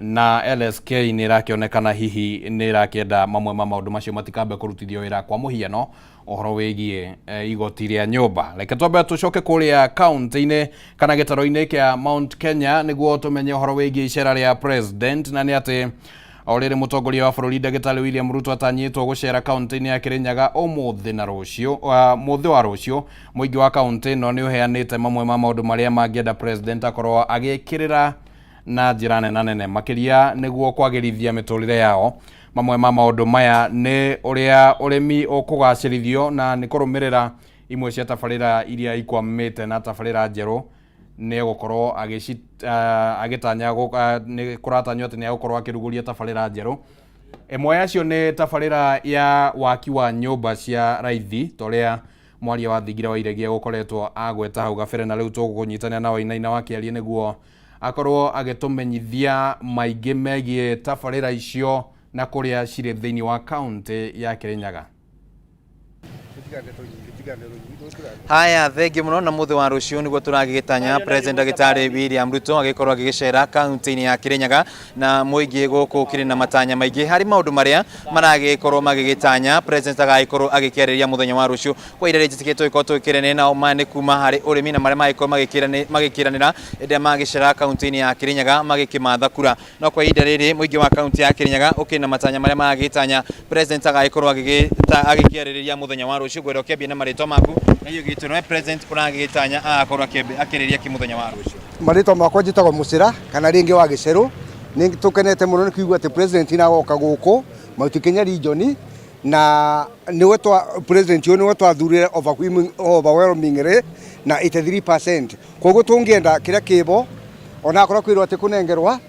na LSK nĩ ĩrakĩonekana hihi nĩ ĩrakĩenda mamwe ma maũndũ macio matikambe kũrutithio wĩra, kwa mũhiano ũhoro wĩgiĩ igoti rĩa nyũmba. Reke twambe tũcoke kũrĩa kaunti-inĩ kana gĩtaro-inĩ kĩa Mount Kenya nĩguo tũmenye ũhoro wĩgiĩ icera rĩa president, na nĩ atĩ o rĩrĩ mũtongoria wa bũrũri Ndagĩtarĩ William Ruto atanyĩtwo gũcera kaunti-inĩ ya Kĩrĩnyaga ũmũthĩ na rũciũ, mũthĩ wa rũciũ. Mũingĩ wa kaunti ĩno nĩ ũheanĩte mamwe ma maũndũ marĩa mangĩenda president akorwo agĩkĩrĩra na njĩra nene makĩria nĩguo kwagĩrithia mĩtũrĩre yao. Mamwe ma maũndũ maya nĩ ũrĩa ũrĩmi ũkũgacĩrithio na nĩ kũrũmĩrĩra imwe cia tabarĩra iria ikwamĩte na tabarĩra njerũ nĩ gũkorwo agĩtanya nĩ kũratanywo atĩ nĩ agũkorwo akĩrugũria tabarĩra njerũ. Ĩmwe yacio nĩ tabarĩra ya waki wa nyũmba cia raithi torĩa mwaria wa thingira wa iregi gũkoretwo agweta hau gabere, na rĩu tũgũkũnyitanĩra na Wainaina wa Kĩarie nĩguo akorwo agĩtũmenyithia maingĩ megiĩ tabarĩra icio na kũrĩa cirĩ thĩinĩ wa kaunti ya Kĩrĩnyaga. Haya, thengi muno na muthi wa rucio niguo turagigitanya President Ndagĩtarĩ William Ruto agikorwo agigicera kaunti-inĩ ya Kĩrĩnyaga, na muingi guku kiri na matanya maingi hari maundu maria maragikorwo magigitanya President agagikorwo agikĩarĩria muthenya wa rucio. Kwa ihinda rĩjĩtĩkĩtwo ikorwo twĩkĩrane na omani kuma hari ũrĩmi na maria magikorwo magĩkĩranĩra hĩndĩ magicera kaunti-inĩ ya Kĩrĩnyaga magĩkĩmatha kura. No kwa ihinda rĩrĩ muingi wa kaunti ya Kĩrĩnyaga ũkĩrĩ na matanya maria maragitanya President agagikorwo agikĩarĩria muthenya wa rucio. Gwero kĩambia na marĩtwa maku na hiyo gitu no president kuragitanya akorwo akĩrĩria kĩmuthenya wa rucio. Marĩtwa makwa njĩtagwo Mũcĩra kana rĩngĩ wa Gĩcerũ. Nĩ tũkenete mũno nĩ kuigua atĩ president nĩ agoka gũkũ Mount Kenya region, na nĩwe president ũyũ nĩwe twathurire overwhelmingly na 83%. Koguo tũngĩenda kĩrĩa kĩbo ona akorwo kwĩrwo atĩ kũnengerwa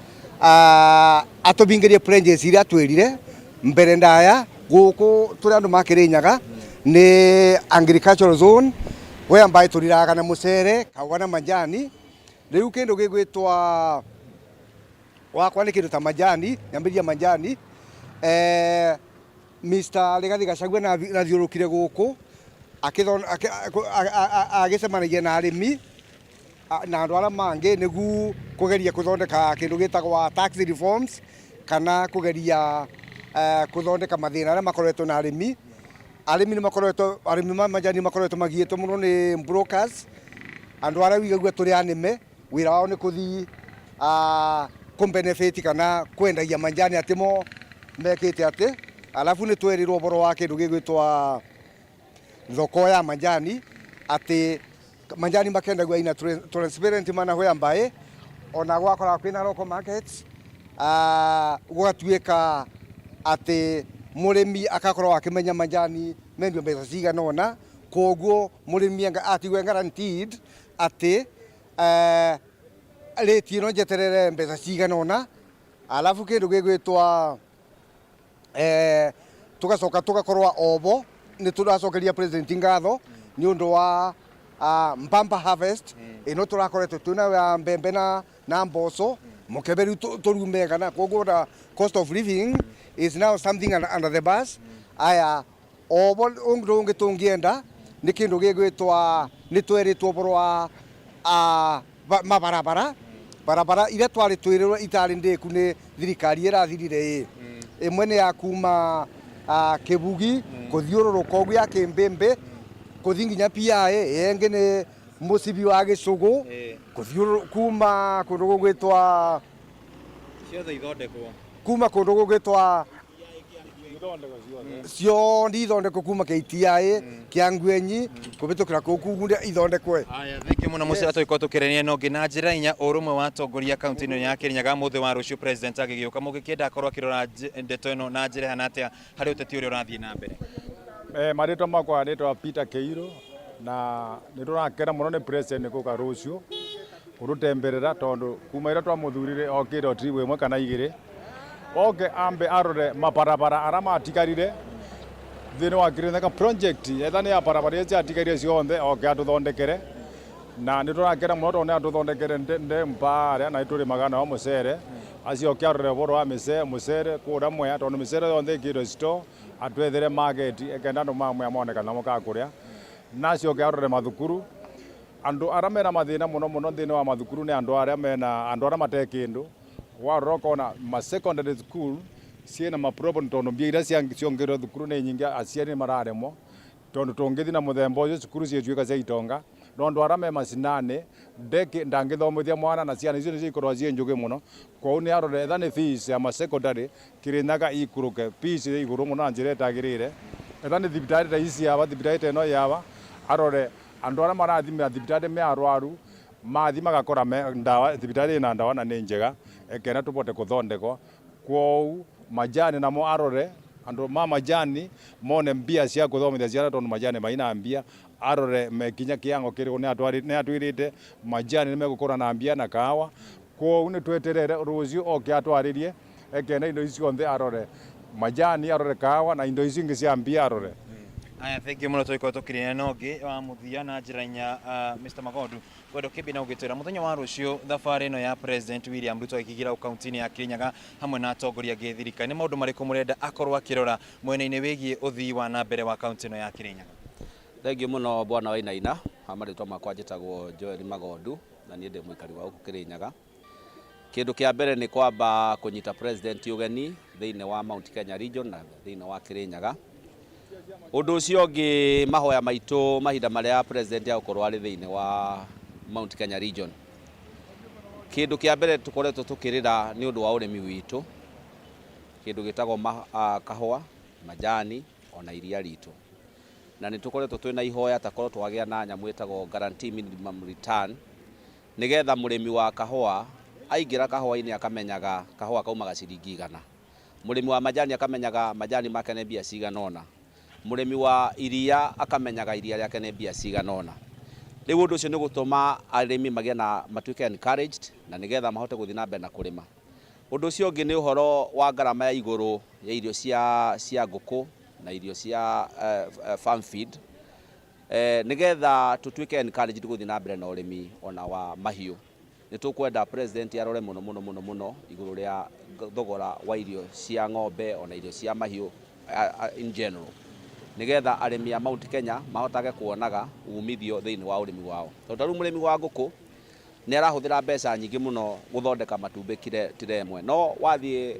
atũbingĩrie pledges iria atwĩrire mbere ndaya gũkũ tũrĩa andũ makĩrĩnyaga ni agricultural zone whereby turiraga na mucere kawa na majani. Riu kindu gigwitwa wakwa ni kindu ta majani, nyambiria majani. Mr. Rigathi Gachagua na thiurukire guku agicemanagia na arimi na andu aria mangi nigu kugeria kuthondeka kindu gitagwa tax reforms kana kugeria kuthondeka mathina aria makoretwo na arimi. Arimi ni makoretwo arimi ma majani makoretwo magietwo muno ni brokers, andu aria wigagua turi anime wira wao ni kuthi kumbenefit kana kwendagia majani atimo mekite ati. Alafu ni twerirwo boro wa kindu gigwitwa thoko ya majani ati majani makendagua ina transparent mana whereby ona gwakora kwina local markets gwatuika ati murimi akakorwo akimenya majani mendio mbeca cigana ona koguo murimi atigwe guaranteed ati rate ino njeterere mbeca cigana ona alafu kindu gigwitwa tugacoka tugakorwa obo ni turacokeria president ngatho ni undu wa Mpamba harvest ino turakoretwo tuna mbembe na mboco mukeberi turumegana koguo the cost of living is now something under the bus aya obo ungi tungienda ni kindu gigwitwa ni tweritwo borwa barabara ire twari twirirwo itari ndiku ni thirikari irathirire imwe ni ya kuma Kibugi kuthiururuka ugu ya Kimbembe kuthi nginya pia yengi ni musibi wa Gicugu kuthiururuka kuma kundu gugwitwa ciothe ithondekwo kuma kundu gugwitwa cio ndi ithondekwo kuma KTI kia Ngwenyi kubitukira kukunde ithondekwe. Aya thank muno mucira twiko tukirenia no ngina njira inya urumwe wa tongoria kaunti ino ya Kirinyaga muthi wa rucio president agigiuka mugikienda akorwo akirora ndeto ino na njira hana atia hari uteti uri urathie na mbere. Marito makwa nitwa Peter Keiro na niturakena muno ni president kuka rucio urutemberera tondu kuma ira twamuthurire okire tribu imwe kana igire oke ambe arore mabarabara arama atikarire thini wa Kirinyaga project ethani ya barabara cia atikarire cionthe oke atuthondekere na niturakena muno tondu atuthondekere nde mpare na ituri magana wa mucere acio kiarore boro wa mucere kura mwe tondu mucere yonthe kiro store atwethere market ekenda andu mamwe amonekana mukakuria nacio kiarore mathukuru andu aramera mathina muno thini wa mathukuru ni andu aria mena andu aria matekindu warokona ma secondary school ciena ma problem tondu mbia ira ciongero thukuru ni nyingi aciari mararemo tondu tungithi na muthemba ucio cukuru cietwika cia itonga nondu arame macinani ndeki ndangithomithia mwana na ciana icio cikorwa cie njugi muno kwau ni arore ethani fees ya ma secondary Kirinyaga ikuruke fees iguru muno njira etagirire ethani thibitari ta ici yaba thibitari ino yaba arore andu aria marathimira thibitari me arwaru mathi magakora ndawa thibitari na ndawa na ni njega ekena tupote kuthondekwa kwau majani namo arore andu majani mone mbia cia kuthomithia ciana tondu majani maina mbia arore mekinya kiango kirigo ni atwirite majani ni megukora na mbia na kahawa kwau ni tweterere rucio oke atwaririe ekena indo icio nthe arore majani arore kahawa na indo icio ingi cia mbia arore. Aya thank you muno twiko tukirenia nongi wa muthia na njira inya Mr. Magondu kwendo kibina ugitwira muthenya wa rucio thabari ino ya president William Ruto ikigira kaunti ya Kirinyaga hamwe na atongoria githirika ni maundu mariku murenda akorwo akirora mwena-ini wigie uthii wa na mbere wa kaunti ino ya Kirinyaga. Thank you muno bwana Wainaina amaritwa makwa njitagwo Joel Magondu na nie ndi muikari wa uku Kirinyaga. Kindu kia mbere ni kwamba kunyita president ugeni thiine wa Mount Kenya region na thiine wa Kirinyaga. Undu ucio ungi mahoya maitu mahinda maria president agukorwo ari thiine wa Mount Kenya region. Kindu kia mbere tukoretwo tukirira ni undu wa urimi witu kindu gitagwo kahua majani ona iria ritu na ni tukoretwo twina ihoya takorwo twagia na nyamu itagwo guarantee minimum return nigetha murimi wa kahua aingira kahua-ini akamenyaga kahua kaumaga ciringi 100 murimi wa majani akamenyaga majani make ne mbia cigana ona murimi wa iria akamenyaga iria riake ne mbia cigana ona riu undu ucio ni gutuma arimi magia na matuike encouraged na nigetha mahote guthii na mbere na kurima. Undu ucio ungi ni uhoro wa garama ya iguru ya irio cia nguku na irio cia farm feed nigetha tutuike encouraged guthii na mbere na urimi ona wa mahiu. Ni tukwenda president arore muno iguru ria thogora wa irio cia ng'ombe ona irio cia mahiu in general nigetha arimi a Mount Kenya mahotage kuonaga umithio thiini wa urimi wao. Tondu murimi wa nguku ni arahuthira mbeca nyingi muno guthondeka matumbi tiremwe no wathie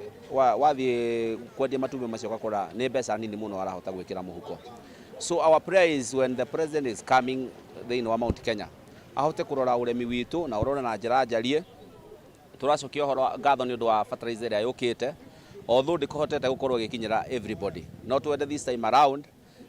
kwendia matumbi macio gakora ni mbeca nini muno arahota gwikira muhuko. So our prayer is when the president is coming thiini wa Mount Kenya ahote kurora urimi witu na urona na njira njarie turacokia horo ngatho ni undu wa fertilizer ya yukite although ndikuhotete gukorwo gikinyira everybody no twende this time around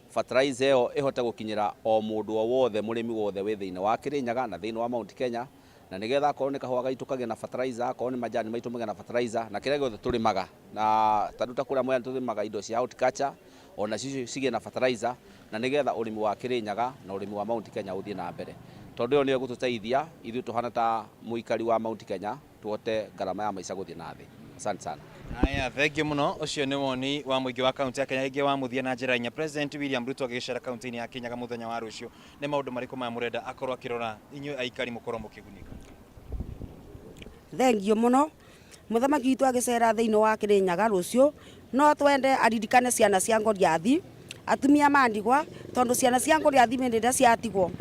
fertilizer eo ihote gukinyira o mundu o wothe murimi wothe we thiini wa Kirinyaga na thiini wa Mount Kenya na nigetha akorwo ni kahua gaitu kagĩa na fertilizer, akorwo ni majani maitu magĩa na fertilizer, na kĩrĩa gĩothe tũrĩmaga na taruta kũrĩa mwena tũrĩmaga indo cia horticulture ona cigĩe na fertilizer, na nigetha ũrĩmi wa Kĩrĩnyaga na ũrĩmi wa Mount Kenya ũthiĩ na mbere. Tondũ yo nĩ gũtũteithia ithuĩ tũhana ta mũikari wa Mount Kenya tuote garama ya maica gũthiĩ na thĩ. Asante sana. Haya, thengi muno. Ucio ni woni wa muingi wa kaunti ya Kenya ingi wa muthia na njira inya. President William Ruto agicera kaunti-ini ya Kenya muthenya wa rucio. Ni maundu mariku maya murenda akorwo akirora inyuĩ aikari mukorwo mukigunika? Thengi muno. Muthamaki witu agicera thiini wa Kĩrĩnyaga rucio, no twende aririkane ciana cia ngoriathi, atumia mandigwa, tondu ciana cia ngoriathi mendete ciatigwo.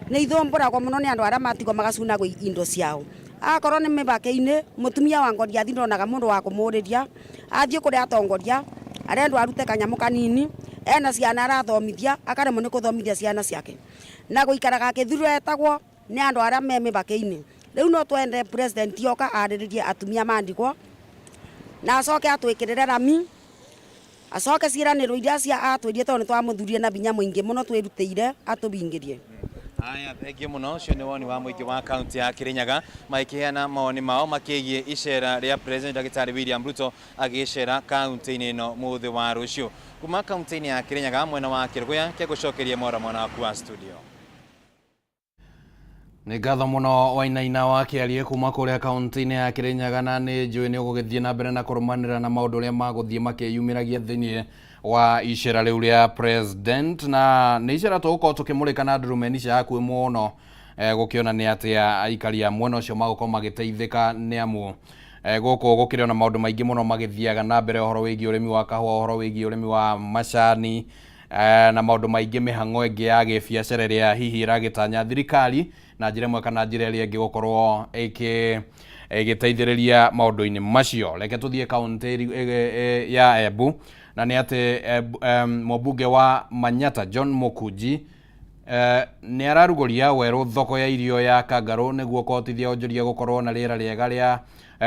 Ni ithumbũragwo muno ni andu arĩa matigwo magacunagwo indo ciao. Akorwo ni mĩbake-inĩ, mutumia wa ngoriathi ndonaga mundu wa kumũrĩria, athiĩ kũrĩa atongoria, arendwo arute kanyamũ kanini, ena ciana arathomithia, akaremwo nĩ kũthomithia ciana ciake. Na gũikaraga akĩthurwo etagwo ni andu arĩa me mĩbake-inĩ. Rĩu no twende president yoka arĩrĩrie atumia mandigwo, na acoke atwĩkĩrĩre rami, acoke ciĩranĩrwo iria cia atwĩrie tondũ nĩtwamũthurire na binya mũingĩ mũno twĩrutĩire atũbingĩrie. Haya, thengi muno. Ucio ni woni wa muingi wa kaunti ya Kĩrĩnyaga makiheana mawoni mao makigie icera ria President Dr. William Ruto agicera kaunti-ini ino muthi wa rucio. Kuma kaunti-ini ya Kĩrĩnyaga mwena wa Kĩrũgũya kĩgucokeria mora mwana waku wa studio. Nĩ ngatho mũno Wainaina wa Kĩarie kuma kũrĩa kaunti-inĩ ya Kĩrĩnyaga, na nĩ njũĩ nĩ ũgũgĩthiĩ na mbere na kũrũmanĩrĩra na maũndũ ũrĩa magũthiĩ makĩyumĩragia thĩinĩ wa icera rĩu rĩa president, na nĩ icera tũgũkorwo tũkĩmũrĩka na Ndurumeni cia hakuhĩ mũno gũkĩona nĩ atĩa aikari a mwena ũcio magũkorwo magĩteithĩka, nĩ amu gũkũ gũkĩrĩ na maũndũ maingĩ mũno magĩthiaga na mbere, ũhoro wĩgiĩ ũrĩmi wa kahũa, ũhoro wĩgiĩ ũrĩmi wa macani na maũndũ maingĩ mĩhang'o ĩngĩ ya gĩbiacara ĩrĩa hihi ĩragĩtanya thirikari na njĩra ĩmwe kana njĩra ĩrĩa ĩngĩ gũkorwo ĩgĩteithĩrĩria maũndũ-inĩ macio. Reke tũthiĩ kaunti ya Embu, na nĩ atĩ mũmbunge wa Manyata John Mũkunji nĩ ararugũria werũ thoko ya irio ya Kangarũ nĩguo kũhotithia onjoria gũkorwo na rĩera rĩega rĩa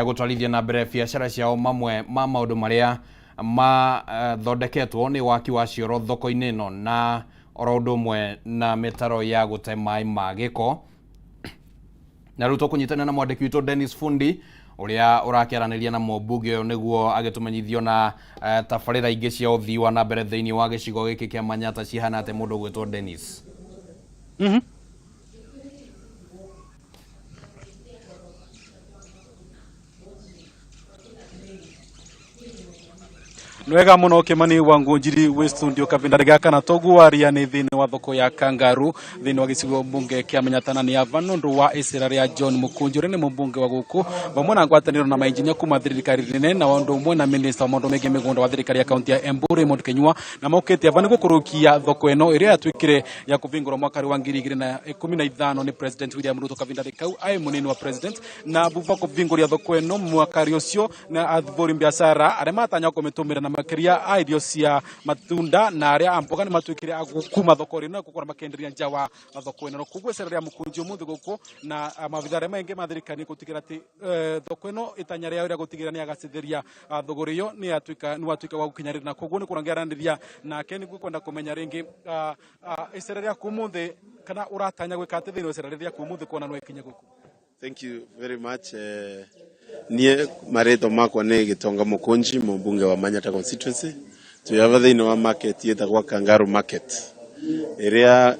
gũtwarithia na mbere biacara ciao. Mamwe ma maũndũ marĩa mathondeketwo nĩ waki wa cioro thoko-inĩ ĩno na oro ũndũ ũmwe na mĩtaro ya gũte maĩ ma gĩko. Na rĩu tũkũnyitana na mwandĩki witũ Dennis Fundi ũrĩa ũrakĩaranĩria na mũmbunge ũyũ nĩguo agĩtũmenyithio na tabarĩra ingĩ cia ũthii wa na mbere thĩinĩ wa gĩcigo gĩkĩ kĩa Manyata cihana atĩ mũndũ gwĩtwo Dennis. Nwega muno Kimani wangu njiri we studio kabindari gaka na toguaria ni thini wa thoko ya Kangarũ thini wa gicigo mbunge kia Manyata ni avanundu wa icera ria John Mũkunji ni mbunge wa guku vamwe na ngwatanĩro na mainjinia kuma thirikari nene na wandu umwe na minister wa maundu megie migunda wa thirikari ya kaunti ya Embu Raymond Kenyua na maukĩte avani gukurukia thoko ĩno ĩrĩa yatuĩkire ya kuvingũrwo mwaka wa 2015 ni President William Ruto kabindari kau ai munini wa president na buva kuvingũria thoko ĩno mwaka ũcio na athuri biashara arĩa matanya kũmĩtũmĩra na makiria idio cia matunda na aria amboga ni matuikire agukuma thoko rino gukora makenderia nja wa thoko ino kuguo icera Mũkunji umuthi guku na mavithare maingi mathirikani gutigira ati thoko ino itanya yao ria gutigira ni agacithiria thogori yo ni watuika wa gukinyarira na kuguo ni kurangiaraniria na keni kwenda kumenya ringi icera ria kumuthi kana uratanya gwika ati thini icera ria kumuthi kuona no ikinye guku. Thank you very much. Nie mareto makwa nĩ Gitonga Mũkunji mũmbunge wa Manyata constituency tuyava thĩinĩ wa market yetagwo Kangarũ market ĩrĩa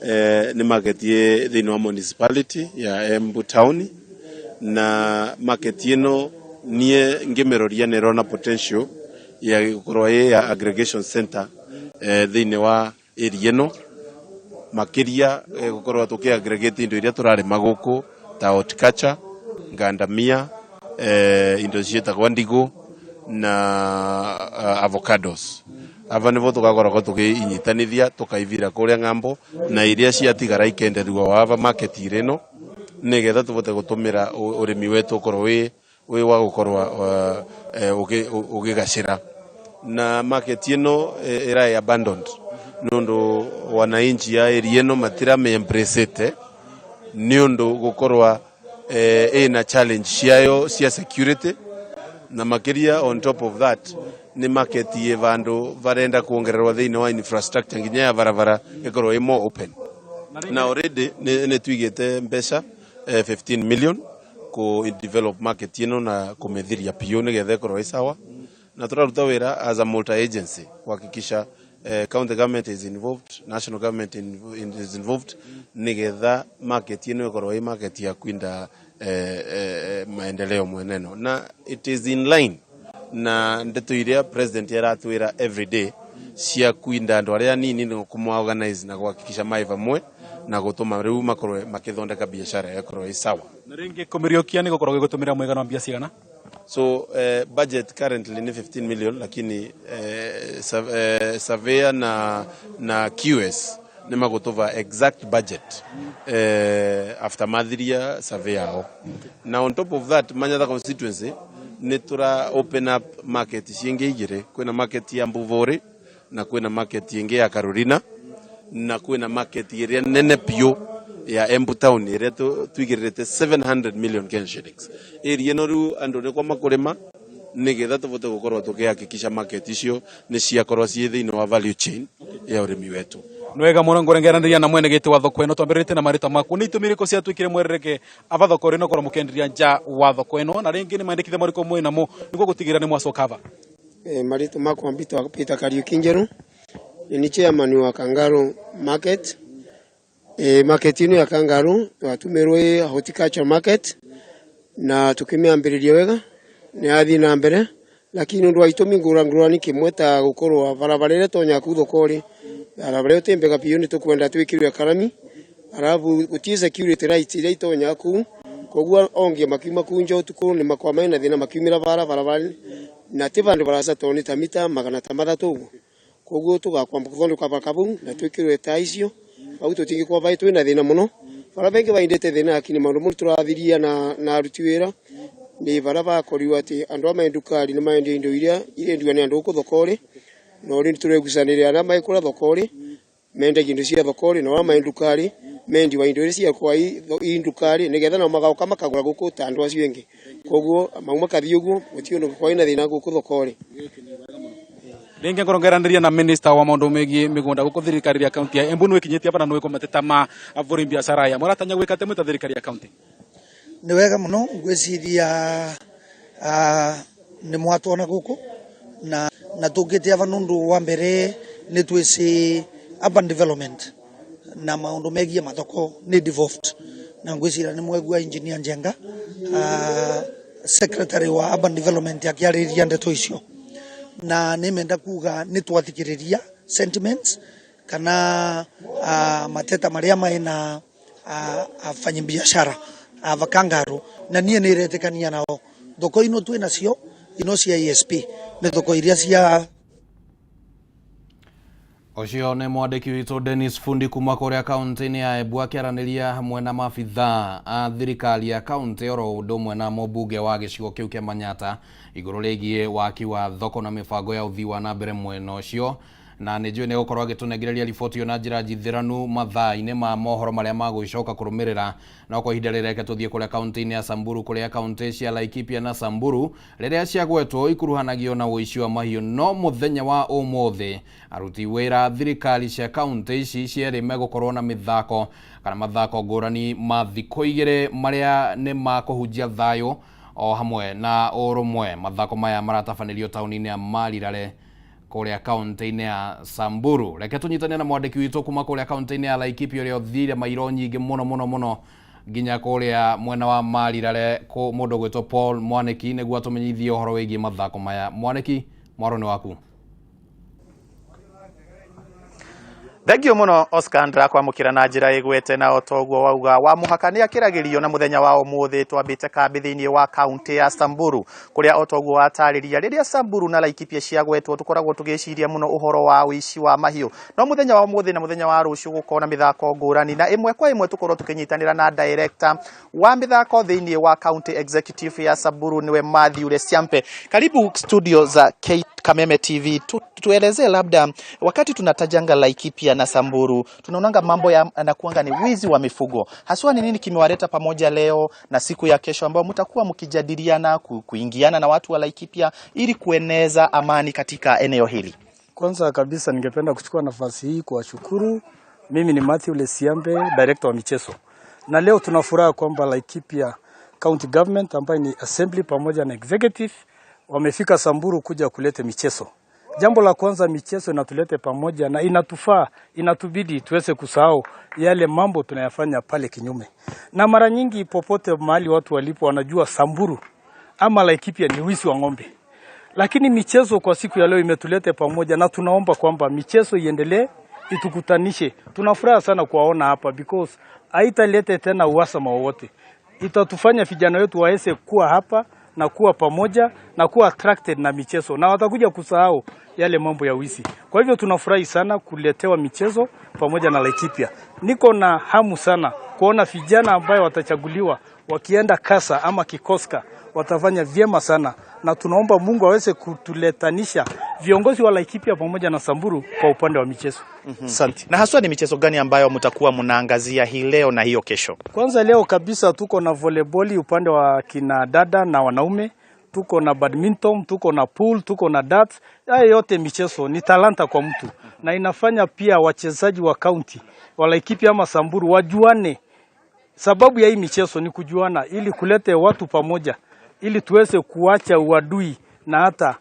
nĩ market thĩinĩ wa municipality ya Embu town na market ĩno nie ngĩmeroria nĩ rona potential ya gũkorwo ya aggregation center thĩinĩ wa area ĩno makĩria gũkorwo tũkĩ aggregate indo iria tũrarĩma gũkũ ta horticulture, ngandamia, indo cietagwo ndigo na avocados. Ava nĩvo tũgakoragwo tũkĩinyitanithia tũkaivira kũrĩa ng'ambo na iria ciatigara ikenderio wava market ĩno nĩgetha tũvote gũtũmĩra ũrĩmi wetu ũkorwo wĩ wa gũkorwo ũgĩgacĩra. Na market ĩno ĩrĩ abandoned nũndũ wananchi ya area ĩno matirameembracete nĩũndũ gũkorwa ina challenge ciayo cia security na makiria on top of that ni market ye vandu varenda kuongererwa thĩinĩ wa infrastructure nginya ya barabara ikorwo more open na already ni twigite mbeca 15 million ku develop market ino na kumethiria piu ni gethe korwo isawa na turaruta wira as a multi agency kuhakikisha county government is involved, national government is involved ni getha market ino korwo market ya kwinda maendeleo mweneno na it is in line na ndeto iria president yaratwira every day cia kwinda andu aria nini ni kumorganize na kuhakikisha maiva mwe na gutuma riu makorwe makithondeka biashara yakorwo isawa na ringi kumiriokia ni gukorwo gutumira mwega na biashara na so budget currently ni 15 million lakini surveyor na QS ni magutova exact budget after madhiria survey yao na on top of that Manyata constituency ni tura open up market cienge igire kwina market ya Mbuvori na kwina market yenge ya Carolina na kwina market iria nene pio ya Embu Town iria twigirite 700 million Kenyan shillings area no ru andu ni kwa makurima nigetha tuvote gukorwo tukihakikisha market icio ni ciakorwo cie thiini wa value chain ya urimi wetu nwega muno ngorengeranĩria na mwene gĩtĩ wa thoko ĩno twambĩrĩte na marĩtwa maku nĩ itũmirĩko cia twĩkire mwerereke ava thoko rĩno korwo mũkenderia nja wa thoko ĩno na rĩngĩ nĩ mandĩkithe marĩkũ mwĩ namo nĩguo gũtigĩrĩra nĩ mwacoka ava marĩtwa makwa mbitwa Peter Kariuki Njeru ni chairman wa Kangaru market market ino ya Kangaru watumirwe horticulture market na tukimiambĩrĩria wega ni athi na mbere lakini ndu aitũmi ngũrani kimwe ta gukorwo barabara ĩrĩa tonya ku thoko ri barabara ũtembega piyo ni tukwenda twikirwe karami arabu gutie security rights ĩrĩa itonya ku koguo onge makiuma kunjo tukuru ni makwama na thina makiumira barabara na tibandu barasa toni tamita magana tamatatu koguo tugakwamba kuthondeka bakabu na twikirwe ta icio au tutingi kwa bai twina thina muno barabengi baindete thina lakini maundu muri turathiria na aruti wira ni baraba koriwa ati andu amendukari ni maende indo iria irendio ni andu ku thokori no ri turegucanire ana mai kura thokori mende indo cia thokori no amendukari mendi wa indo iria cia kwa indukari ni getha no magauka makagura guku ta andu acio engi koguo mauma kathi uguo gutio no kwa ina thina guku thokori ringi ngorongeranĩria na minister wa maundu megie migunda guku thirikari ya county ya Embu nĩ kinyitia bana nĩ kumateta ma avuri biashara ya muratanya gwika te mwita thirikari ya county ni wega muno ngwiciria ni mwatona guku na tungite ava nundu wa mbere ni twisi urban development na maundu megie mathoko ni devolved na ngwiciria ni mwegua engineer Njenga secretary wa urban development akiariria ndeto icio na nimenda kuga ni twathikiriria sentiments kana mateta maria maina afanyi biashara ava Kangaru na nie ni retekania nao thoko ino twina cio ino cia ESP ni thoko iria cia Ocio nĩ mwandĩki witũ Dennis Fundi kuma kũrĩa kaunti-inĩ ya Embu akĩaranĩria hamwe na maabithaa a thirikari ya kaunti oro ũndũ ũmwe na mũmbunge wa gĩcigo kĩu kĩa Manyata igũrũ rĩgiĩ waki wa thoko na mĩbango ya ũthii wa na mbere mwena ũcio na nĩ njũĩ nĩ gũkorwo agĩtũnengereria riboti ĩyo na njĩra njithĩranu mathaa-inĩ ma mohoro marĩa magũcoka kũrũmĩrĩra no kwa ihinda rĩreke tũthiĩ kũrĩa kaunti-inĩ ya Samburu kũrĩa kaunti cia Laikipia na Samburu rĩrĩa ciagwetwo ikuruhanagio na ũici wa mahiũ no mũthenya wa ũmũthĩ aruti wĩra thirikari cia kaunti ici cierĩ megũkorwo na mĩthako kana mathako ngũrani ma thikũ igĩrĩ marĩa nĩ ma kũhunjia thayũ o hamwe na ũrũmwe mathako maya maratabanĩrio taũni-inĩ ya Marirare kũrĩa kaunti-inĩ ya Samburu. Reke tũnyitane na mwandĩki witũ kuma kũrĩa kaunti-inĩ ya Laikipia ũrĩa ũthire mairo nyingĩ mũno nginya kũrĩa mwena wa Marirare mũndũ gwĩtwo Paul Mwaniki nĩguo atũmenyithie ũhoro wĩgiĩ mathako maya. Mwaniki, mwaro nĩ waku. Thengio muno Oscar ndirakwamũkĩra na njĩra ĩgwete na otoguo wauga wa mũhaka nĩ akĩragĩrio na mũthenya wa ũmũthĩ twambĩte kambĩ thĩinĩ wa kaunti ya Samburu kũrĩa otoguo atarĩria rĩrĩa Samburu na Laikipia ciagwetwo tũkoragwo tũgĩciria mũno ũhoro wa ũici wa mahiũ no mũthenya wa ũmũthĩ na mũthenya wa rũciũ gũkorwo na mĩthako ngũrani na ĩmwe kwa ĩmwe tũkorwo tũkĩnyitanĩra na director wa mĩthako thĩinĩ wa county executive ya Samburu niwe Matthew Siampe. Karibu studio za Kameme TV. Tueleze labda wakati tunatajanga Laikipia na Samburu tunaonanga mambo yanakuanga ni wizi wa mifugo. Haswa ni nini kimewaleta pamoja leo na siku ya kesho ambao mtakuwa mkijadiliana kuingiana na watu wa Laikipia ili kueneza amani katika eneo hili? Kwanza kabisa ningependa kuchukua nafasi hii kuwashukuru. Mimi ni Matthew Siampe, director wa michezo. Na leo tunafuraha kwamba Laikipia county government ambayo ni assembly pamoja na executive wamefika Samburu kuja kulete michezo. Jambo la kwanza, michezo inatulete pamoja na inatufaa, inatubidi tuweze kusahau yale mambo tunayafanya pale kinyume. Na mara nyingi popote mahali watu walipo wanajua Samburu ama Laikipia ni wizi wa ng'ombe. Lakini michezo kwa siku ya leo imetulete pamoja na tunaomba kwamba michezo iendelee, itukutanishe. Tunafuraha sana kuwaona hapa because haitalete tena uhasama wowote. Itatufanya vijana wetu waweze kuwa hapa na kuwa pamoja na kuwa attracted na michezo na watakuja kusahau yale mambo ya wizi. Kwa hivyo tunafurahi sana kuletewa michezo pamoja na Laikipia. Niko na hamu sana kuona vijana ambao watachaguliwa wakienda Kasa ama Kikoska watafanya vyema sana, na tunaomba Mungu aweze kutuletanisha viongozi wa Laikipia pamoja na Samburu kwa upande wa michezo. Asante. Na haswa ni michezo gani ambayo mtakuwa mnaangazia hii leo na hiyo kesho? Kwanza leo kabisa tuko na volleyball upande wa kina dada na wanaume, tuko na badminton, tuko na pool, tuko na darts. Haya yote michezo ni talanta kwa mtu na inafanya pia wachezaji wa county wa Laikipia ama Samburu wajuane. Sababu ya hii michezo ni kujuana ili kulete watu pamoja, ili tuweze kuacha uadui na hata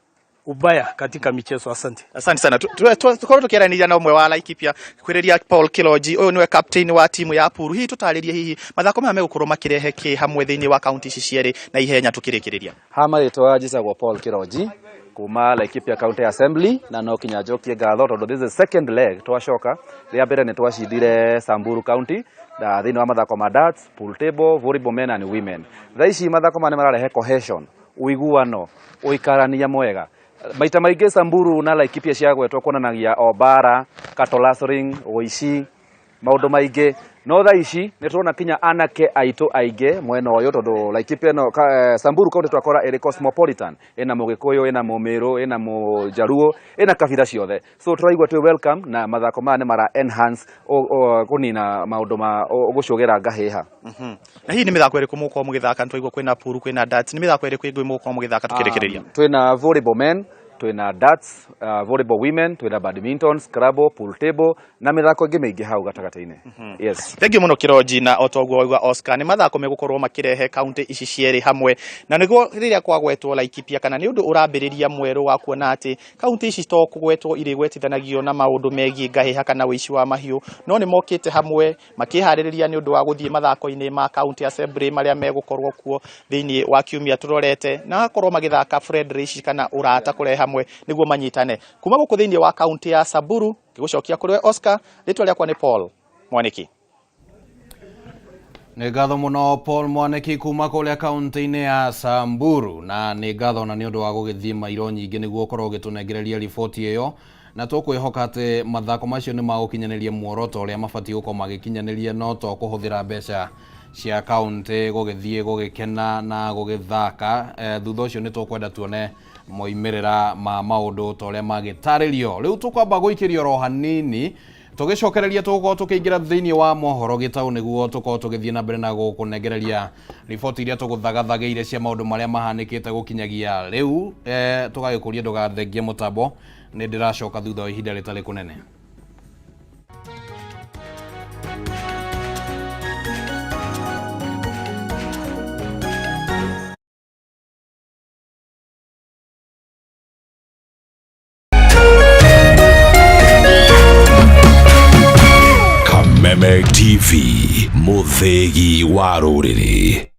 ubaya katika michezo. Asante. Asante sana. Tukorwo tukiaranĩria na ũmwe wa Laikipia kwĩrĩria Paul Kiroji, ũyũ nĩwe captain wa timu ya Puru. Hihi tutarĩrie hihi mathako maya megũkorwo makĩrehe kĩ hamwe thĩinĩ wa county ici cierĩ na ihenya tukĩrĩkĩrĩria. Hama rĩtwa njĩtagwo Paul Kiroji kuma Laikipia County Assembly, na no kinya njokie ngatho tondũ this is second leg twacoka. Rĩa mbere nĩ twacindire Samburu County na thĩinĩ wa mathako ma darts, pool table, volleyball men and women. Thaa ici mathako maya mararehe cohesion, uiguano, uikarania mwega. Maita maingĩ Samburu na Laikipia ciagwetwo kuonanagia obara, cattle uici, maũndũ maingĩ. No thaa ici nĩ tũrona kinya anake aitũ aingĩ mwena ũyũ tondũ Laikipia no Samburu County twakora ĩrĩ cosmopolitan, ĩna Mũgĩkũyũ, ĩna Mũmĩrũ, ĩna Mũjaruo, ĩna kabira ciothe. So tũraigua twĩ welcome na mathako maya nĩ mara enhance kunina maũndũ ma gũcũgĩra ngahĩha. Na hii nĩ mĩthako ĩrĩkũ mũkorwo mũgĩthaka? Twaigua kwĩna Puru, kwĩna darts. Nĩ mĩthako ĩrĩkũ ĩngĩ mũkorwo mũgĩthaka tukĩrĩkĩrĩria? Twĩna volleyball men, twina darts, volleyball women, twina badminton, scrabble, pool table na mĩthako ĩngĩ mĩingĩ hau gatagatĩ-inĩ. Yes. Thank you mũno Kiroji, na otoguo wauga Oscar, nĩ mathako megũkorwo makĩrehe county ici cierĩ hamwe, na nĩguo rĩrĩa kwagwetwo Laikipia kana nĩ ũndũ ũrambĩrĩria mwerũ wa kuona atĩ county ici to kũgwetwo irĩ gwetithanagio na maũndũ megiĩ ngahĩha kana ũici wa mahiũ, no nĩ mokĩte hamwe makĩharĩrĩria nĩ ũndũ wa gũthiĩ mathako-inĩ ma county assembly marĩa megũkorwo kuo thĩinĩ wa kiumia tũrorete, na gakorwo magĩthaka friendly kana ũrata kũrehe hamwe nĩguo manyitane. Kuma gũkũ thĩinĩ wa county ya Samburu, ngĩgũcokia kũrĩ Oscar, rĩtwa rĩakwa nĩ Paul Mwaniki. Nĩ ngatho mũno Paul Mwaniki kuma kũrĩa kaunti-inĩ ya Samburu, na nĩ ngatho na nĩ ũndũ wa gũgĩthiĩ mairo nyingĩ nĩguo ũkorwo ũgĩtũnengereria riboti ĩyo, na tũkwĩhoka atĩ mathako macio nĩ magũkinyanĩria muoroto ũrĩa mabatiĩ gũkorwo magĩkinyanĩria, no to kũhũthĩra mbeca cia kaunti gũgĩthiĩ gũgĩkena na gũgĩthaka. Thutha ũcio nĩ tũkwenda tuone moimĩrĩra ma maũndũ ta ũrĩa magĩtarĩrio. Rĩu tũkwamba gũikĩrio ro hanini, tũgĩcokereria tũgũkorwo tũkĩingĩra thĩinĩ wa mohoro gĩtaũ nĩguo tũkorwo tũgĩthiĩ na mbere na gũkũnengereria riboti iria tũgũthagathageire cia maũndũ marĩa mahanĩkĩte gũkinyagia rĩu. Tũgagĩkũria ndũgathengie mũtambo, nĩ ndĩracoka thutha wa ihinda rĩtarĩ kũnene. Kameme TV, mũthegi wa rũrĩrĩ.